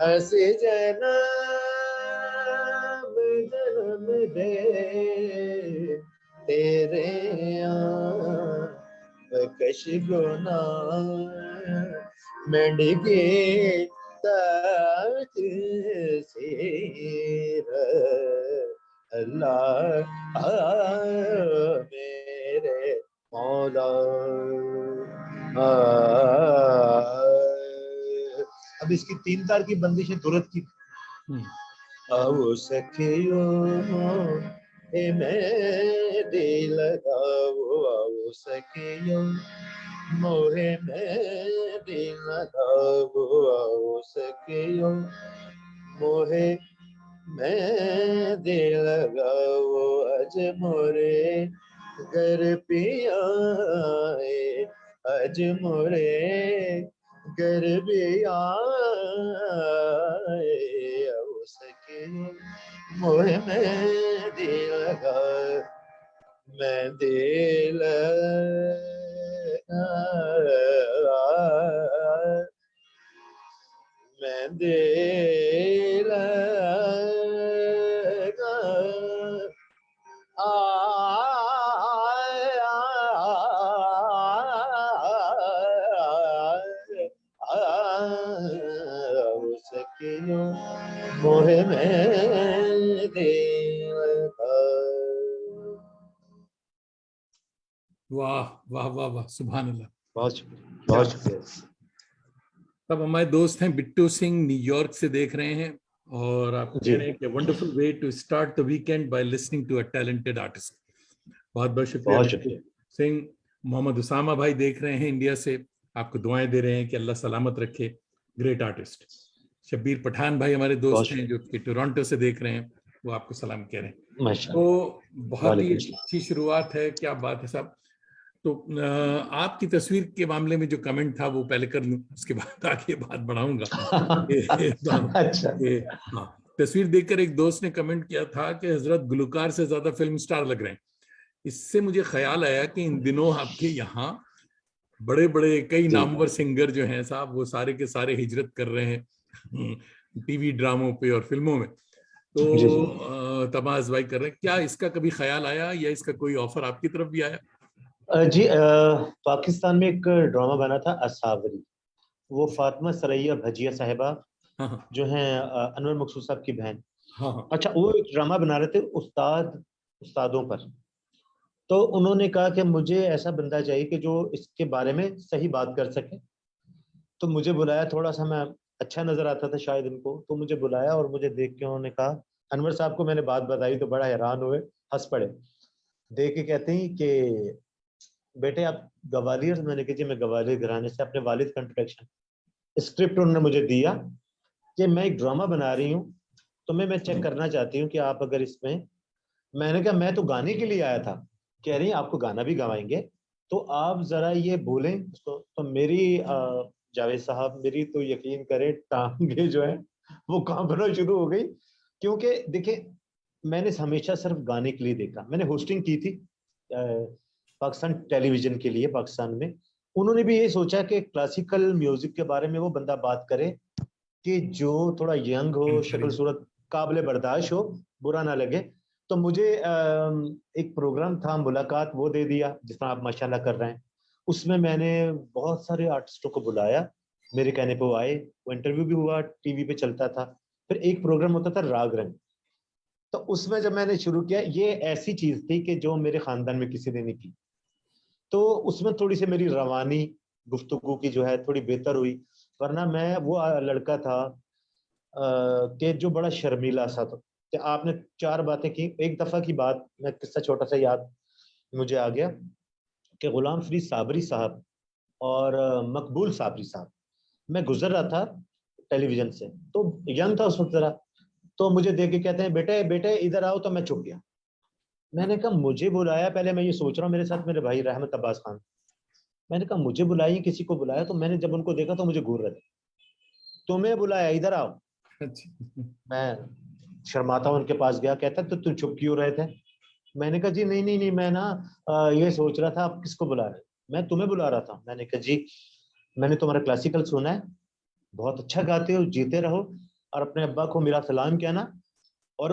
हस जन्म दे तेरे बख्श गुनाह में डिगे तक से अल्लाह मेरे मौला अब इसकी 3 तार की बंदिश है दुरत की। आओ सखियो ए मेरे लगाओ, आओ सखियो मोहे मेरी लगाओ सकियो मोहे मेहंदी लगाओ अज मोरे घर पिया अज मोरे घर पिया सकियो मोहे मेहंदी लगा मेहंदी मेहंदी लगा सकियो मोहे मेहंदी लगा। वाह वाह वाह वाह, सुभान अल्लाह। बहुत शुक्रिया, बहुत शुक्रिया। तब हमारे दोस्त हैं बिट्टू सिंह, न्यूयॉर्क से देख रहे हैं और आप जी। कह रहे हैं कि wonderful way to start the weekend by listening to a talented artist. बहुत बहुत शुक्रिया बहुत बिट्टू शुक्रिया। सिंह। मोहम्मद उसामा भाई देख रहे हैं इंडिया से, आपको दुआएं दे रहे हैं कि अल्लाह सलामत रखे, ग्रेट आर्टिस्ट। शब्बीर पठान भाई हमारे बहुत दोस्त हैं शुक्रिया। जो कि टोरंटो से देख रहे हैं, वो आपको सलाम कह रहे हैं। माशाअल्लाह। तो बहुत ही वालेकुम सलाम। अच्छी शुरुआत है, क्या बात है साहब। तो आपकी तस्वीर के मामले में जो कमेंट था वो पहले कर लूं, उसके बाद आगे बात बढ़ाऊंगा। अच्छा। हाँ, तस्वीर देखकर एक दोस्त ने कमेंट किया था कि हजरत गुलकार से ज्यादा फिल्म स्टार लग रहे हैं। इससे मुझे ख्याल आया कि इन दिनों आपके यहाँ बड़े बड़े कई जी नामवर सिंगर जो हैं साहब, वो सारे के सारे हिजरत कर रहे हैं टीवी ड्रामों पे और फिल्मों में। तो जी जी। तमाज भाई कर रहे हैं, क्या इसका कभी ख्याल आया या इसका कोई ऑफर आपकी तरफ भी आया? जी, पाकिस्तान में एक ड्रामा बना था असावरी, वो फातिमा सरैया भजिया साहिबा हाँ हाँ जो हैं अनवर मकसूद साहब की बहन। हाँ हाँ। अच्छा, वो एक ड्रामा बना रहे थे उस्तादों पर। तो उन्होंने कहा कि मुझे ऐसा बंदा चाहिए कि जो इसके बारे में सही बात कर सके। तो मुझे बुलाया, थोड़ा सा मैं अच्छा नजर आता था शायद इनको, तो मुझे बुलाया और मुझे देख के उन्होंने कहा, अनवर साहब को मैंने बात बताई तो बड़ा हैरान हुए, हंस पड़े। देख के कहते हैं कि बेटे आप गवालियर से? मैंने कहा जी मैं गवालियर घराने से, अपने वालिद का इंट्रोडक्शन। स्क्रिप्ट उन्होंने मुझे दिया कि मैं एक ड्रामा बना रही हूँ, तो मैं चेक करना चाहती हूँ कि आप अगर इसमें। मैंने कहा मैं तो गाने के लिए आया था। कह रही आपको गाना भी गवाएंगे, तो आप जरा ये बोलें उसको। तो मेरी जावेद साहब, मेरी तो यकीन करें टांगे जो है वो कांपना शुरू हो गई। क्योंकि देखिए, मैंने हमेशा सिर्फ गाने के लिए देखा। मैंने होस्टिंग की थी पाकिस्तान टेलीविजन के लिए पाकिस्तान में। उन्होंने भी ये सोचा कि क्लासिकल म्यूजिक के बारे में वो बंदा बात करे कि जो थोड़ा यंग हो, शक्ल सूरत काबिल बर्दाश्त हो, बुरा ना लगे। तो मुझे एक प्रोग्राम था मुलाकात, वो दे दिया जिसमें आप माशाल्लाह कर रहे हैं। उसमें मैंने बहुत सारे आर्टिस्टों को बुलाया, मेरे कहने पे वो आए, वो इंटरव्यू भी हुआ, टीवी पे चलता था। फिर एक प्रोग्राम होता था राग रंग। तो उसमें जब मैंने शुरू किया, ये ऐसी चीज थी कि जो मेरे खानदान में किसी ने नहीं की। तो उसमें थोड़ी सी मेरी रवानी गुफ्तगू की जो है थोड़ी बेहतर हुई। वरना मैं वो लड़का था कि जो बड़ा शर्मीला सा था। कि आपने चार बातें की, एक दफा की बात, मैं किस्सा छोटा सा याद मुझे आ गया कि गुलाम फरीद साबरी साहब और मकबूल साबरी साहब, मैं गुजर रहा था टेलीविजन से, तो यंग था उस वक्त जरा। तो मुझे देख के कहते हैं बेटे बेटे इधर आओ। तो मैं चुप गया। मैंने कहा मुझे बुलाया? पहले मैं ये सोच रहा हूँ, मेरे साथ मेरे भाई रहमत अब्बास खान। मैंने कहा मुझे बुलाइए, किसी को बुलाया? तो मैंने जब उनको देखा तो मुझे घूर रहे थे। तुम्हें बुलाया, इधर आओ। अच्छा। मैं शर्माता हूं उनके पास गया। कहता तो तुम चुप क्यों रहे थे? मैंने कहा जी नहीं नहीं नहीं, मैं ना ये सोच रहा था आप किसको बुला रहे हैं। मैं तुम्हें बुला रहा था। मैंने कहा जी मैंने तुम्हारा क्लासिकल सुना है, बहुत अच्छा गाते हो, जीते रहो, और अपने अब्बा को मेरा सलाम कहना, और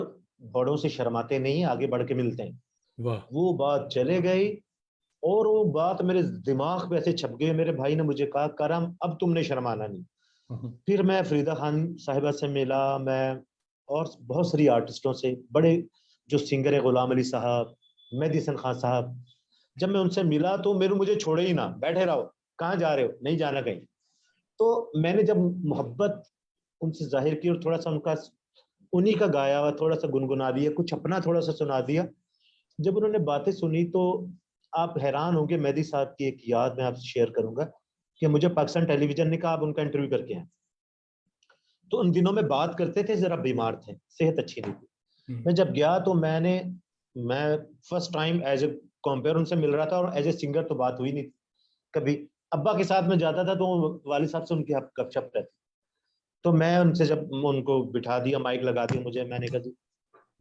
बड़ों से शर्माते नहीं, आगे बढ़ के मिलते हैं। वाह। वो बात चले गई और वो बात मेरे दिमाग पे ऐसे छप गई। मेरे भाई ने मुझे कहा करम अब तुमने शर्माना नहीं। हाँ, फिर मैं फरीदा खान साहिबा से मिला, मैं और बहुत सारी आर्टिस्टों से, बड़े जो सिंगर है गुलाम अली साहब, मेहदी हसन खान साहब। जब मैं उनसे मिला तो मेरे मुझे छोड़े ही ना, बैठे रहो, कहाँ जा रहे हो, नहीं जाना कहीं। तो मैंने जब मोहब्बत उनसे जाहिर की और थोड़ा सा उनका उन्हीं का गाया हुआ थोड़ा सा गुनगुना दिया, कुछ अपना थोड़ा सा सुना दिया। जब उन्होंने बातें सुनी तो आप हैरान होंगे, मेहदी साहब की एक याद मैं आपसे शेयर करूंगा कि मुझे पाकिस्तान टेलीविजन ने कहा आप उनका इंटरव्यू करके आए। तो उन दिनों में बात करते थे, जरा बीमार थे, सेहत अच्छी नहीं थी। मैं जब गया तो मैं first time as a compere उनसे मिल रहा था, और एज ए सिंगर तो बात हुई नहीं थी कभी। अब्बा के साथ में जाता था तो वालिद साहब से उनकी गपशप रहती। तो मैं उनसे जब उनको बिठा दिया, माइक लगा दिया मुझे, मैंने कहा जी,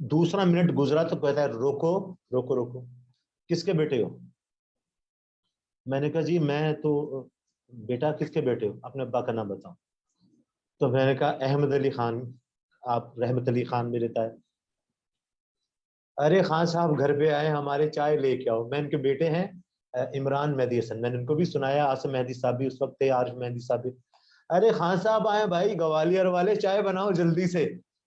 दूसरा मिनट गुजरा तो कहता है रोको रोको रोको, किसके बेटे हो? मैंने कहा जी मैं तो, बेटा किसके बेटे हो, अपने अब्बा का नाम बताओ। तो मैंने कहा अहमद अली खान, आप रहमत अली खान मेरे ताए। अरे खान साहब घर पे आए, हमारे चाय लेके आओ। मैं इनके बेटे हैं इमरान मेहदी हसन, मैंने उनको भी सुनाया, आसिम मेहदी साहब भी उस वक्त थे, आरिफ मेहदी साहब भी। अरे खान साहब आए भाई, ग्वालियर वाले, चाय बनाओ जल्दी से।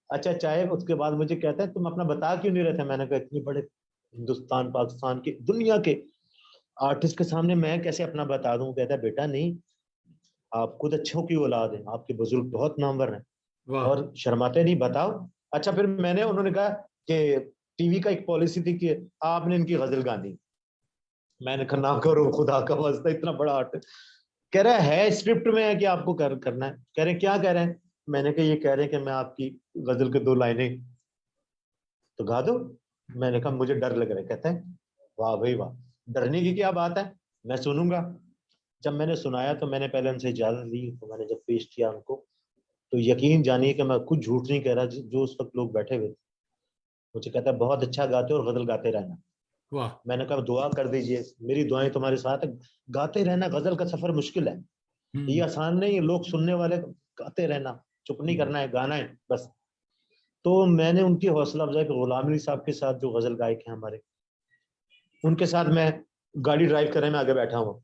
अच्छा चाय, उसके बाद मुझे कहते हैं तुम अपना बता क्यों नहीं रहे थे? मैंने कहा इतने बड़े हिंदुस्तान पाकिस्तान के दुनिया के आर्टिस्ट के सामने मैं कैसे अपना बता दूं? कहता है बेटा नहीं, आप खुद अच्छों की औलाद हैं, आपके बुजुर्ग बहुत नामवर हैं, वाह। और शर्माते नहीं, बताओ। अच्छा फिर उन्होंने कहा कि टीवी का एक पॉलिसी थी कि आपने इनकी गजल गानी। मैंने कहा ना करो, खुदा का वास्ता, इतना बड़ा आर्टिस्ट। कह रहा है स्क्रिप्ट में है कि आपको करना है। कह रहे क्या कह रहे हैं? मैंने कहा ये कह रहे हैं कि मैं आपकी गजल के 2 लाइनें तो गा दो। मैंने कहा मुझे डर लग रहा है। कहते हैं वाह भाई वाह, डरने की क्या बात है, मैं सुनूंगा। जब मैंने सुनाया तो मैंने पहले उनसे इजाजत ली, तो मैंने जब पेश किया उनको, तो यकीन जानिए कि मैं कुछ झूठ नहीं कह रहा, जो उस वक्त लोग बैठे हुए थे। मुझे कहता है बहुत अच्छा गाते हो और गजल गाते रहना। वाह। मैंने कहा दुआ कर दीजिए, मेरी दुआएं तुम्हारे साथ है। गाते रहना, गजल का सफर मुश्किल है, ये हम्म। आसान नहीं है। लोग सुनने वाले, गाते रहना, चुप नहीं हम्म। करना है, गाना है बस। तो मैंने उनकी हौसला अफजाई, गुलाम अली साहब के साथ जो गजल गायक हैं हमारे, उनके साथ मैं गाड़ी ड्राइव करने में आगे बैठा हूँ,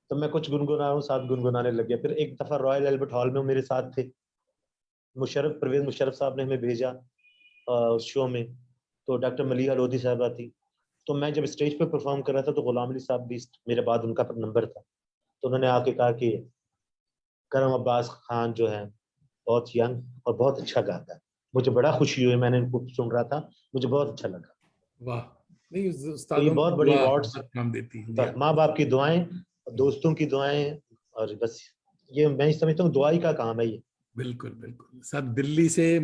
तो मैं कुछ गुनगुना रहा हूँ, साथ गुनगुनाने लग गया। फिर एक दफा रॉयल एल्बर्ट हॉल में वो मेरे साथ थे, परवेज मुशर्रफ साहब ने हमें भेजा उस शो में, तो डॉक्टर मलिया लोधी साहबा थी। तो मैं जब स्टेज पे परफॉर्म कर रहा था तो गुलाम अली साहब भी मेरे बाद, उनका नंबर था, तो उन्होंने आके कहा कि करम अब्बास खान जो है बहुत यंग और बहुत अच्छा गाता है। मुझे बड़ा खुशी हुई, मैंने इनको सुन रहा था, मुझे बहुत अच्छा लगा। वाह। नहीं, तो ये उस्तादों की बहुत बड़ी दुआ अवार्ड्स, बहुत काम देती है। जी हाँ। माँ बाप की दुआएं, हम्म। दोस्तों की दुआएं, और बस ये मैं समझता हूँ दुआ ही का काम है ये। बिल्कुल बिल्कुल। सर दिल्ली से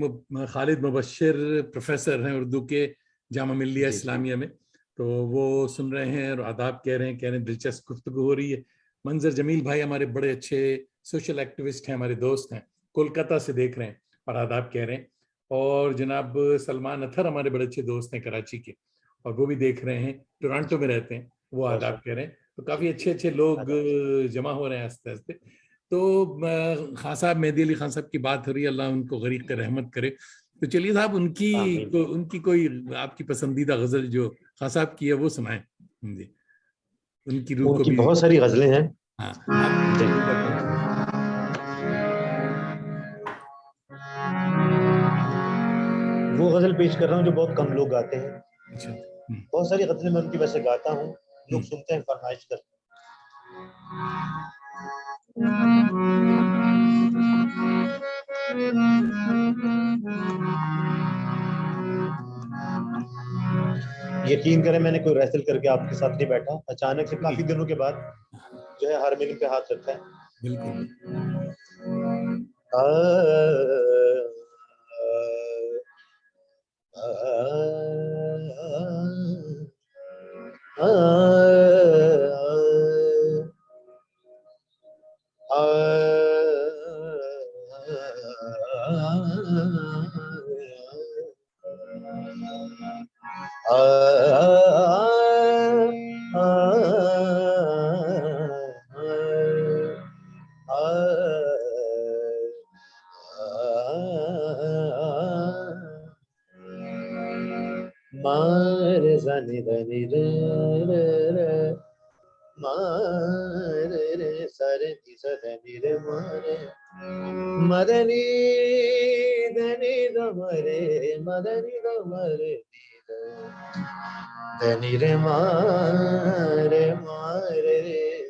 खालिद मुबश्शिर प्रोफेसर हैं उर्दू के, जामा मिल्लिया जी जी इस्लामिया में। तो वो सुन रहे हैं और आदाब कह रहे हैं दिलचस्प गुफ्तगू हो रही है। मंजर जमील भाई हमारे बड़े अच्छे सोशल एक्टिविस्ट हैं, हमारे दोस्त हैं, कोलकाता से देख रहे हैं और आदाब कह रहे हैं। और जनाब सलमान अथर हमारे बड़े अच्छे दोस्त हैं कराची के, और वो भी देख रहे हैं, टोरंटो में रहते हैं, वो आदाब माशा, कह रहे हैं। तो जी काफी जी अच्छे अच्छे लोग आदाब। जमा हो रहे हैं आस्ते आस्ते। तो खान साहब, मेहदी अली खान साहब की बात हो रही है, अल्लाह उनको गरीक रहमत करे। तो चलिए साहब, आमीन। उनकी कोई आपकी पसंदीदा गजल जो खान साहब की है वो सुनाएं। जी, उनकी रूह को उनकी भी। बहुत सारी गजलें हैं। हाँ, आप जी, पसंदीदा कौन सी? वो गजल पेश कर रहा हूँ जो बहुत कम लोग गाते हैं। अच्छा। बहुत सारी गजलें मैं उनकी वैसे गाता हूँ, लोग हम्म। सुनते हैं, फरमाइश करते हैं। यकीन करें मैंने कोई रैसल करके आपके साथ नहीं बैठा, अचानक से नहीं, काफी दिनों के बाद जो है हारमोनियम पे हाथ रखा है। बिल्कुल बिल्कुल। आ, आ, आ, मारे जानी धनी रे रे रे, मारे रे सारे नी सधनी रे मारे, मदनी धनी दमरे, मदनी दमरे धनी रे मारे मारे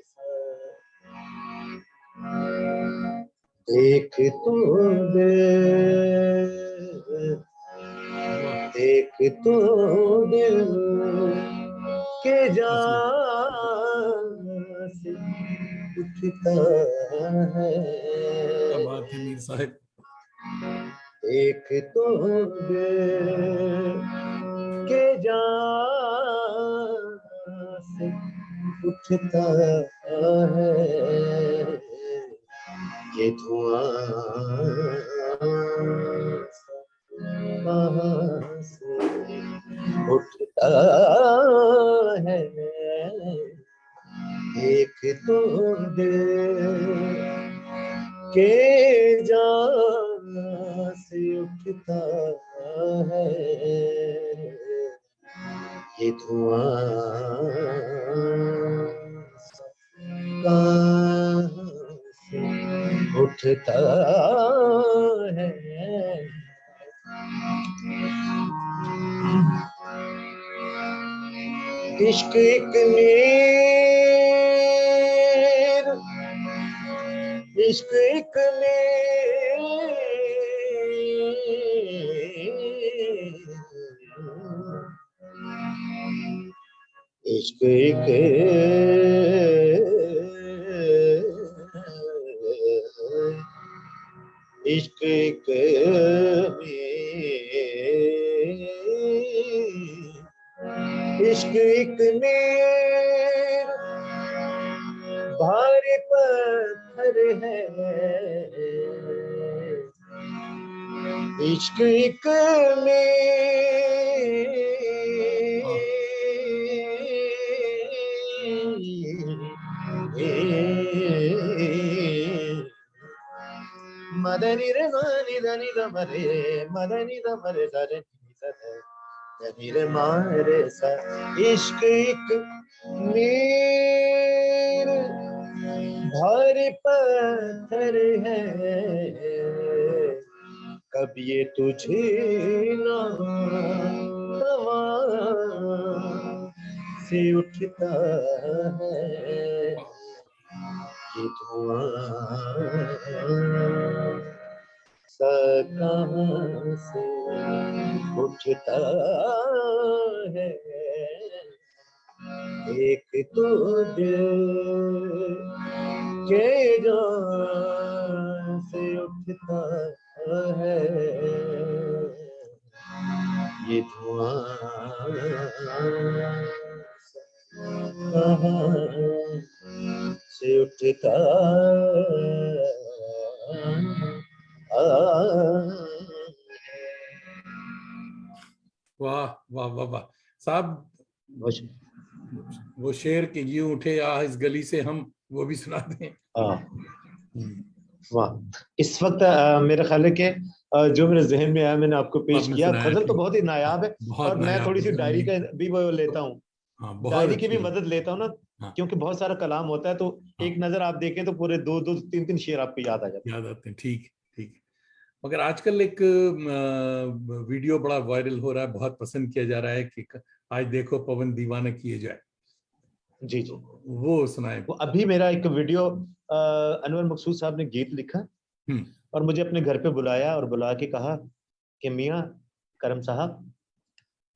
सा। देख तो दे, वाह। देख तो दिल के बस, जान उठता है। क्या बात है मीर साहब। एक तो दिल के जान से उठता है ये धुआं कहाँ से उठता है। एक तो दिल के जान से उठता है ये धुआं कहाँ से उठता है। इश्क एक नीर, इश्क एक नीर, इश्क एक इश्क एक इश्क एक नीर भारी पत्थर है। इश्क एक मदनी रे मनी धनी दमरे मदनी दमरे दरे धनी रे मारे सा। इश्क एक नीर भारी पत्थर है कब ये तुझे ना हवा से उठता है ये धुआं सा कहाँ से उठता है। एक तो दिल के जान से उठता है ये धुआं कहाँ से उठता वाह वाह वाह वाह साहब। वो शेर के यूं उठे आ इस गली से हम, वो भी सुना दें। वाह। इस वक्त मेरे ख्याल है कि जो मेरे जहन में आया मैंने आपको पेश आपने किया। सुनाया, गजल तो बहुत ही नायाब है बहुत और मैं नायाब थोड़ी सी गजल डायरी का है। भी वो लेता हूँ, हाँ बहुत डायरी की भी अच्छी। मदद लेता हूँ ना, हाँ क्योंकि बहुत सारा कलाम होता है तो हाँ, एक नजर आप देखें तो पूरे दो दो तीन तीन शेर आपको याद आ जाते याद आते हैं। ठीक ठीक। मगर आजकल एक वीडियो बड़ा वायरल हो रहा है, बहुत पसंद किया जा रहा है कि आज देखो पवन दीवाना किए जाए। हैं। जी जी। वो सुनाए। वो अभी मेरा एक वीडियो अनवर मकसूद साहब ने गीत लिखा हम्म। और मुझे अपने घर पे बुलाया और बुला के कहा कि मियाँ करम साहब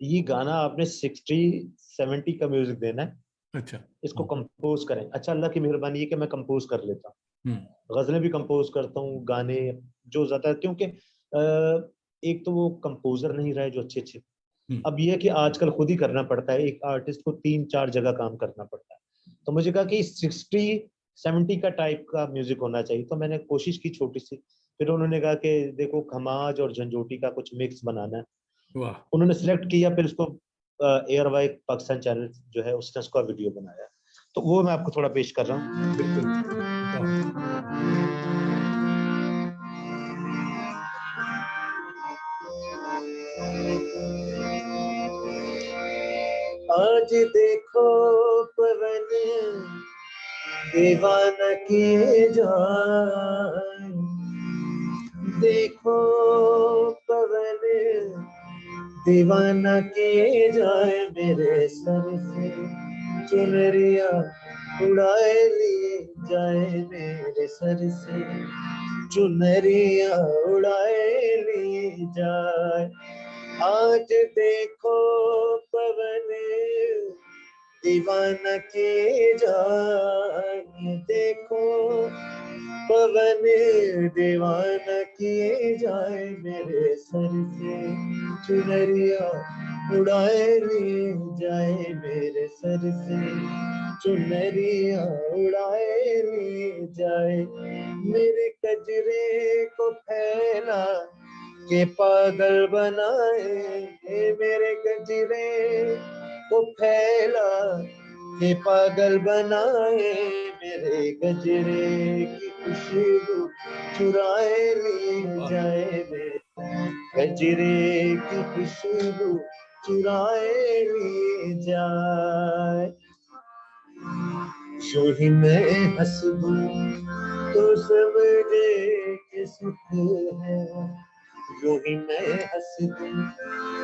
ये गाना आपने 60-70 का म्यूजिक देना है, अच्छा। इसको कंपोज करें। अच्छा, अल्लाह की मेहरबानी है कि मैं कंपोज कर लेता हूँ, हम्म गजलें भी कंपोज करता हूँ, गाने जो ज्यादा, क्योंकि एक तो वो कंपोजर नहीं रहे जो अच्छे अच्छे। हम्म। अब ये है कि आजकल खुद ही करना पड़ता है, एक आर्टिस्ट को 3-4 जगह काम करना पड़ता है। तो मुझे कहा कि 60-70 का टाइप का म्यूजिक होना चाहिए, तो मैंने कोशिश की छोटी सी। फिर उन्होंने कहा कि देखो खमाज और झंझोटी का कुछ मिक्स बनाना है। वाह। उन्होंने सिलेक्ट किया, फिर उसको एयर वाई पाकिस्तान चैनल जो है उसने उसका वीडियो बनाया, तो वो मैं आपको थोड़ा पेश कर रहा हूँ। बिल्कुल। वाह। आज देखो पवन दीवाना किए जाए, देखो पवन दीवाना किए जाए, मेरे सर से चुनरिया उड़ाए लिए जाए, मेरे सर से चुनरिया उड़ाए लिए जाए। आज देखो पवन दीवाना किए जाए, देखो पवन दीवाना किए जाए, मेरे सर से चुनरिया उड़ाए ले जाए, मेरे सर से चुनरिया उड़ाए ले जाए, मेरे कजरे को फैला के पागल बनाए, मेरे गजरे को फैला के पागल बनाए, मेरे गजरे की खुशबू चुराए ले जाए, मेरे गजरे की खुशबू चुराए ले जाए। जो ही मैं हंस दूं तो समझे कि सुख है, जो ही मैं हंस दूं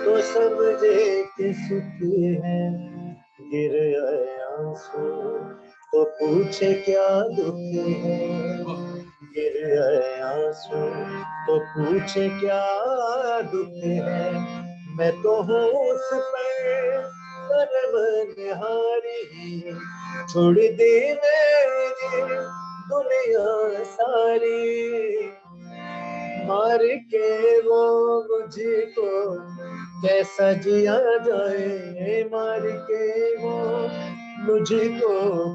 तो समझे कि सुख है, गिर आए आंसू तो पूछे क्या दुख है, गिर आए आंसू तो पूछे क्या दुख है, मैं तो हूँ उस पर मनहारी, छोड़ दे मेरी दुनिया सारी, मार के वो मुझको कैसा जिया जाए, मार के वो मुझको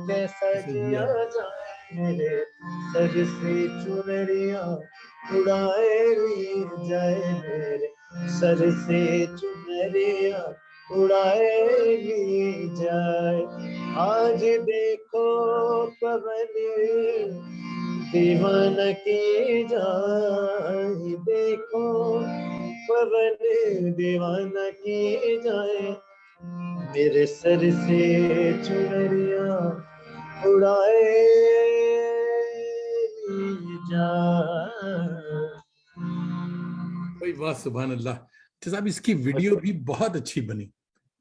कैसा जिया जाए, मेरे सर से चुनरिया उड़ाए ले जाए, मेरे सर से चुनरिया उड़ाए ले जाए, आज देखो पवन दीवाना की जाए, देखो पवन दीवाना की जाए, मेरे सर से चुनरिया उड़ाए जाए। भाई वाह, सुभान अल्लाह। अच्छा साहब, इसकी वीडियो भी बहुत अच्छी बनी,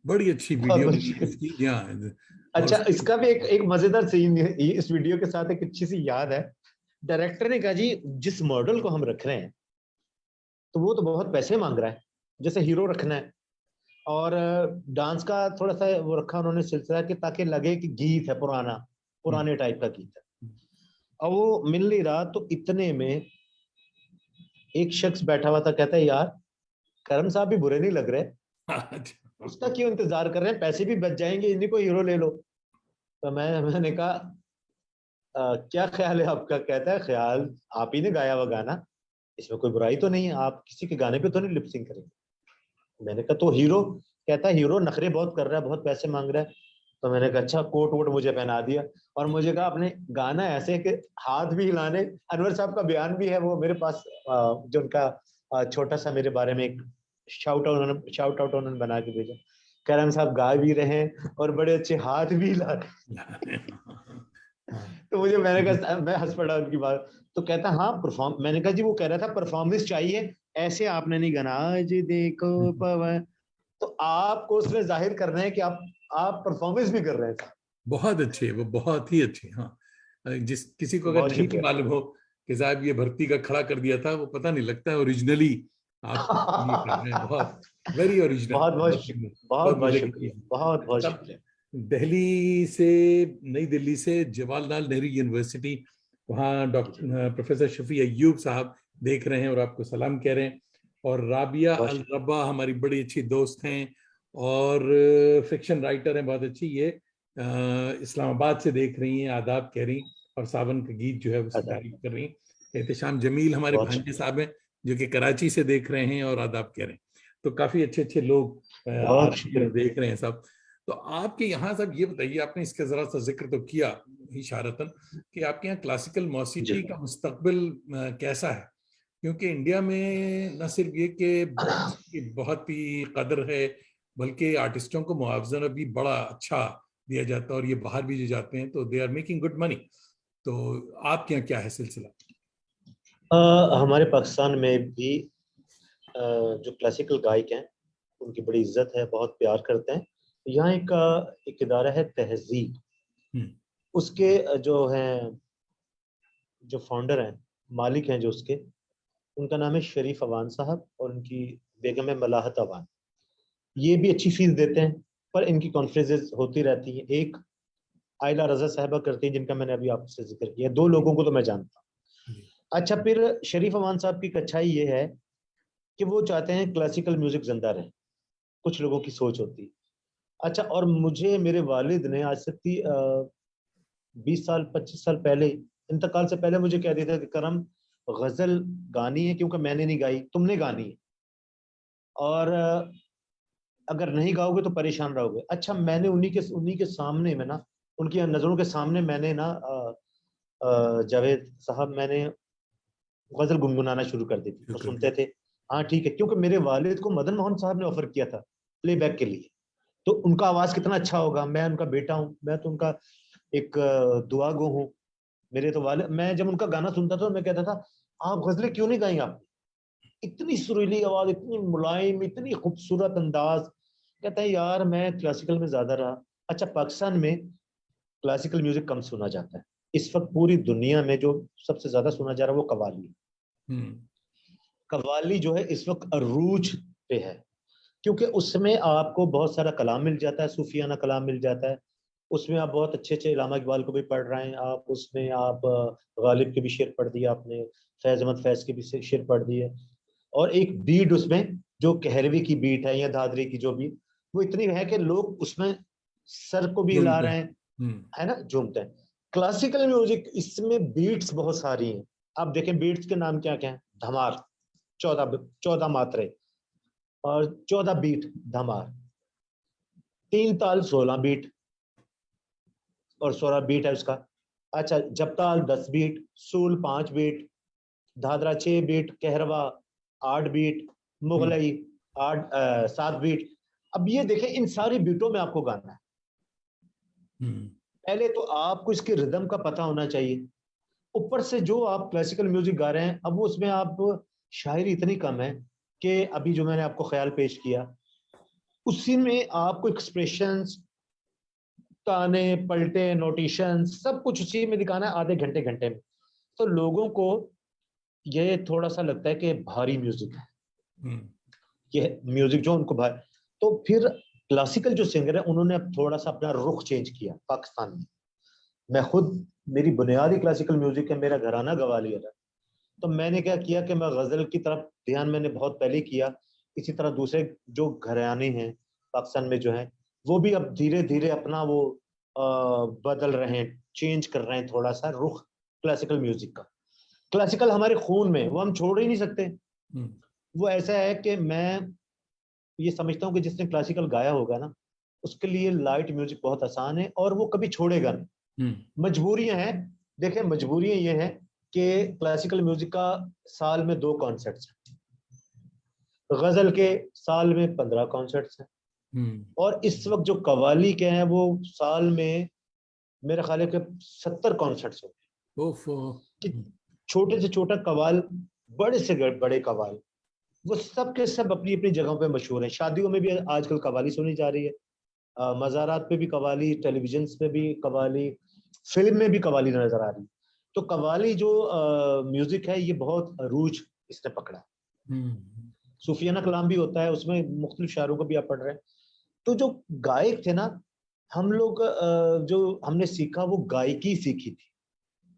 बड़ी अच्छी बहुत वीडियो बनी बढ़िया। इसकी। हाँ, और अच्छा, इसका भी एक मजेदार सीन है इस वीडियो के साथ, एक अच्छी सी याद है। डायरेक्टर ने कहा जी जिस मॉडल को हम रख रहे हैं तो वो तो बहुत पैसे मांग रहा है, जैसे हीरो रखना है, और डांस का थोड़ा सा वो रखा उन्होंने सिलसिला कि ताकि लगे कि गीत है पुराना, पुराने टाइप का गीत है। अब वो मिल नहीं रहा, तो इतने में एक शख्स बैठा हुआ था, कहता है यार करम साहब भी बुरे नहीं लग रहे, उसका क्यों इंतजार कर रहे हैं, पैसे भी बच जाएंगे, इन्हीं को हीरो ले लो। तो मैंने कहा क्या ख्याल है आपका? कहता है ख्याल, आप ही ने गाया हुआ गाना, इसमें कोई बुराई तो नहीं है, आप किसी के गाने पे तो नहीं लिपसिंग करेंगे। मैंने कहा तो हीरो? कहता है हीरो नखरे बहुत कर रहा है, बहुत पैसे मांग रहा है। तो मैंने कहा अच्छा, कोट वोट मुझे पहना दिया और मुझे कहा अपने गाना ऐसे कि हाथ भी हिलाने। अनवर साहब का बयान भी है वो मेरे पास, जो उनका छोटा सा मेरे बारे में एक शाउट आउट उन्होंने बना के भेजा। करम साहब गा भी रहे हैं और बड़े अच्छे हाथ भी हिला रहे। तो मैंने कहा, मैं हंस पड़ा उनकी बात। तो कहता हाँ परफॉर्म, मैंने कहा जी वो कह रहा था परफॉर्मेंस चाहिए, ऐसे आपने नहीं गाना आज देखो पवन, तो आपको उसमें जाहिर करना है कि आप परफॉर्मेंस भी कर रहे हैं। बहुत अच्छे, वो बहुत ही अच्छे। हाँ, जिस किसी को अगर बहुत नहीं भी शुक्रिया। मालूम हो कि साहब ये भर्ती का खड़ा कर दिया था, वो पता नहीं लगता है ओरिजिनली आप ये कर रहे हैं। बहुत वेरी ओरिजिनल, बहुत बहुत बहुत बहुत बहुत मजे की शुक्रिया, चीज। बहुत बहुत सब शुक्रिया। दिल्ली से, नई दिल्ली से जवाहरलाल नेहरू यूनिवर्सिटी, वहाँ जी, डॉक्टर प्रोफेसर शफी अय्यूब साहब देख रहे हैं और आपको सलाम कह रहे हैं। और राबिया बहुत अल शुक्रिया। रब्बा हमारी बड़ी अच्छी दोस्त हैं और फिक्शन राइटर हैं बहुत अच्छी, ये इस्लामाबाद से देख रही हैं, आदाब कह रही, और सावन का गीत जो है उसकी आदाब। तारीफ कर रही हैं। एहतशाम जमील हमारे बहुत भांजे शुक्रिया। साहब हैं, जो कि कराची से देख रहे हैं और आदाब कह रहे हैं। तो काफी अच्छे अच्छे लोग आ बहुत रहे हैं और शुक्रिया। देख रहे हैं सब। तो आपके यहाँ सब ये बताइए, आपने इसका जरा सा जिक्र तो किया इशारतन, कि आपके यहाँ क्लासिकल जी। मौसीकी का मुस्तकबिल कैसा है? क्योंकि इंडिया में न सिर्फ ये कि इसकी बहुत ही कदर है, बल्कि आर्टिस्टों को मुआवजा भी बड़ा अच्छा दिया जाता है, और ये बाहर भी जो जाते हैं तो they are making good money. तो आपके यहाँ क्या है सिलसिला? हमारे पाकिस्तान में भी जो क्लासिकल गायक हैं उनकी बड़ी इज्जत है, बहुत प्यार करते हैं। यहाँ एक इदारा है तहजीब, हम्म। उसके जो हैं, जो फाउंडर हैं, मालिक हैं जो उसके, उनका नाम है शरीफ अवान साहब और उनकी बेगम है मलाहत अवान। ये भी अच्छी फीस देते हैं पर इनकी कॉन्फ्रेंसेस होती रहती हैं। एक आयला रजा साहबा करती हैं, जिनका मैंने अभी आपसे जिक्र किया। दो लोगों को तो मैं जानता हूँ। अच्छा, फिर शरीफ अमान साहब की अच्छाई ये है कि वो चाहते हैं क्लासिकल म्यूजिक जिंदा रहे। कुछ लोगों की सोच होती है। अच्छा, और मुझे मेरे वालिद ने आज से 20 साल 25 साल पहले, इंतकाल से पहले, मुझे कह दिया था कि करम, गजल गानी है, क्योंकि मैंने नहीं गाई, तुमने गानी है, और अगर नहीं गाओगे तो परेशान रहोगे। अच्छा, मैंने उन्हीं के सामने में ना, उनकी नजरों के सामने मैंने ना जावेद साहब, मैंने गजल गुनगुनाना शुरू कर दी थी। वो सुनते थे, हाँ ठीक है, क्योंकि मेरे वालिद को मदन मोहन साहब ने ऑफर किया था प्लेबैक के लिए। तो उनका आवाज कितना अच्छा होगा, मैं उनका बेटा हूँ, मैं तो उनका एक दुआ गो हूँ। मेरे तो वाले, मैं जब उनका गाना सुनता था मैं कहता था, आप गजलें क्यों नहीं गाई आपने, इतनी सुरीली आवाज, इतनी मुलायम, इतनी खूबसूरत अंदाज। कहता है यार मैं क्लासिकल में ज्यादा रहा। अच्छा, पाकिस्तान में क्लासिकल म्यूजिक कम सुना जाता है। इस वक्त पूरी दुनिया में जो सबसे ज्यादा सुना जा रहा है वो कव्वाली है। कव्वाली जो है इस वक्त अरूज पे है, क्योंकि उसमें आपको बहुत सारा कलाम मिल जाता है, सूफियाना कलाम मिल जाता है। उसमें आप बहुत अच्छे अच्छे इलामा इकबाल को भी पढ़ रहे हैं आप, उसमें आप गालिब के भी शेर पढ़ दिए आपने, फैज अहमद फैज के भी शेर पढ़ दिए। और एक बीट उसमें जो कहरवी की बीट है या दादरी की जो भी, वो इतनी है कि लोग उसमें सर को भी हिला रहे हैं, है ना, झूमते हैं। क्लासिकल म्यूजिक इसमें बीट्स बहुत सारी हैं। आप देखें बीट्स के नाम क्या क्या है। धमार, 14 मात्रे और 14 बीट धमार। 3 ताल 16 बीट और 16 बीट है उसका। अच्छा, जपताल 10 beat, Sool 5 beat, Dadra 6 beat, Keherwa 8 beat, Mughlai 7 beat. अब ये देखें, इन सारी बीटों में आपको गाना है। पहले तो आपको इसके रिदम का पता होना चाहिए। ऊपर से जो आप क्लासिकल म्यूजिक गा रहे हैं, अब वो उसमें आप शायरी इतनी कम है कि अभी जो मैंने आपको ख्याल पेश किया, उसी में आपको एक्सप्रेशंस, ताने पलटे, नोटेशन, सब कुछ उसी में दिखाना है आधे घंटे घंटे में। तो लोगों को ये थोड़ा सा लगता है कि भारी म्यूजिक है, ये म्यूजिक जो उनको भारी। तो फिर क्लासिकल जो सिंगर है उन्होंने अब थोड़ा सा अपना रुख चेंज किया पाकिस्तान में। मैं खुद, मेरी बुनियादी क्लासिकल म्यूजिक है, मेरा घराना ग्वालियर है। तो मैंने क्या किया कि मैं गजल की तरफ ध्यान मैंने बहुत पहले किया। इसी तरह दूसरे जो घराने हैं पाकिस्तान में जो है, वो भी अब धीरे धीरे अपना वो बदल रहे हैं, चेंज कर रहे हैं थोड़ा सा रुख क्लासिकल म्यूजिक का। क्लासिकल हमारे खून में, वो हम छोड़ ही नहीं सकते। वो ऐसा है कि मैं ये समझता हूँ कि जिसने क्लासिकल गाया होगा ना, उसके लिए लाइट म्यूजिक बहुत आसान है और वो कभी छोड़ेगा नहीं। मजबूरियां हैं, देखें मजबूरियां ये हैं कि क्लासिकल म्यूजिक का साल में 2 कॉन्सर्ट्स हैं, गजल के साल में 15 कॉन्सर्ट्स हैं, और इस वक्त जो कव्वाली के हैं वो साल में मेरे ख्याल है कि 70 कॉन्सर्ट्स होंगे। छोटे से छोटा कव्वाल, बड़े से बड़े कव्वाल, वो सब के सब अपनी अपनी जगहों पे मशहूर हैं। शादियों में भी आजकल कव्वाली सुनी जा रही है, मज़ारात पे भी कव्वाली, टेलीविजन पे भी कव्वाली, फिल्म में भी कव्वाली नजर आ रही है। तो कव्वाली जो म्यूजिक है ये बहुत अरूज इसने पकड़ा। सूफियाना कलाम भी होता है उसमें, मुख्तलिफ शायरों को भी आप पढ़ रहे हैं। तो जो गायक थे ना, हम लोग जो हमने सीखा वो गायकी सीखी थी,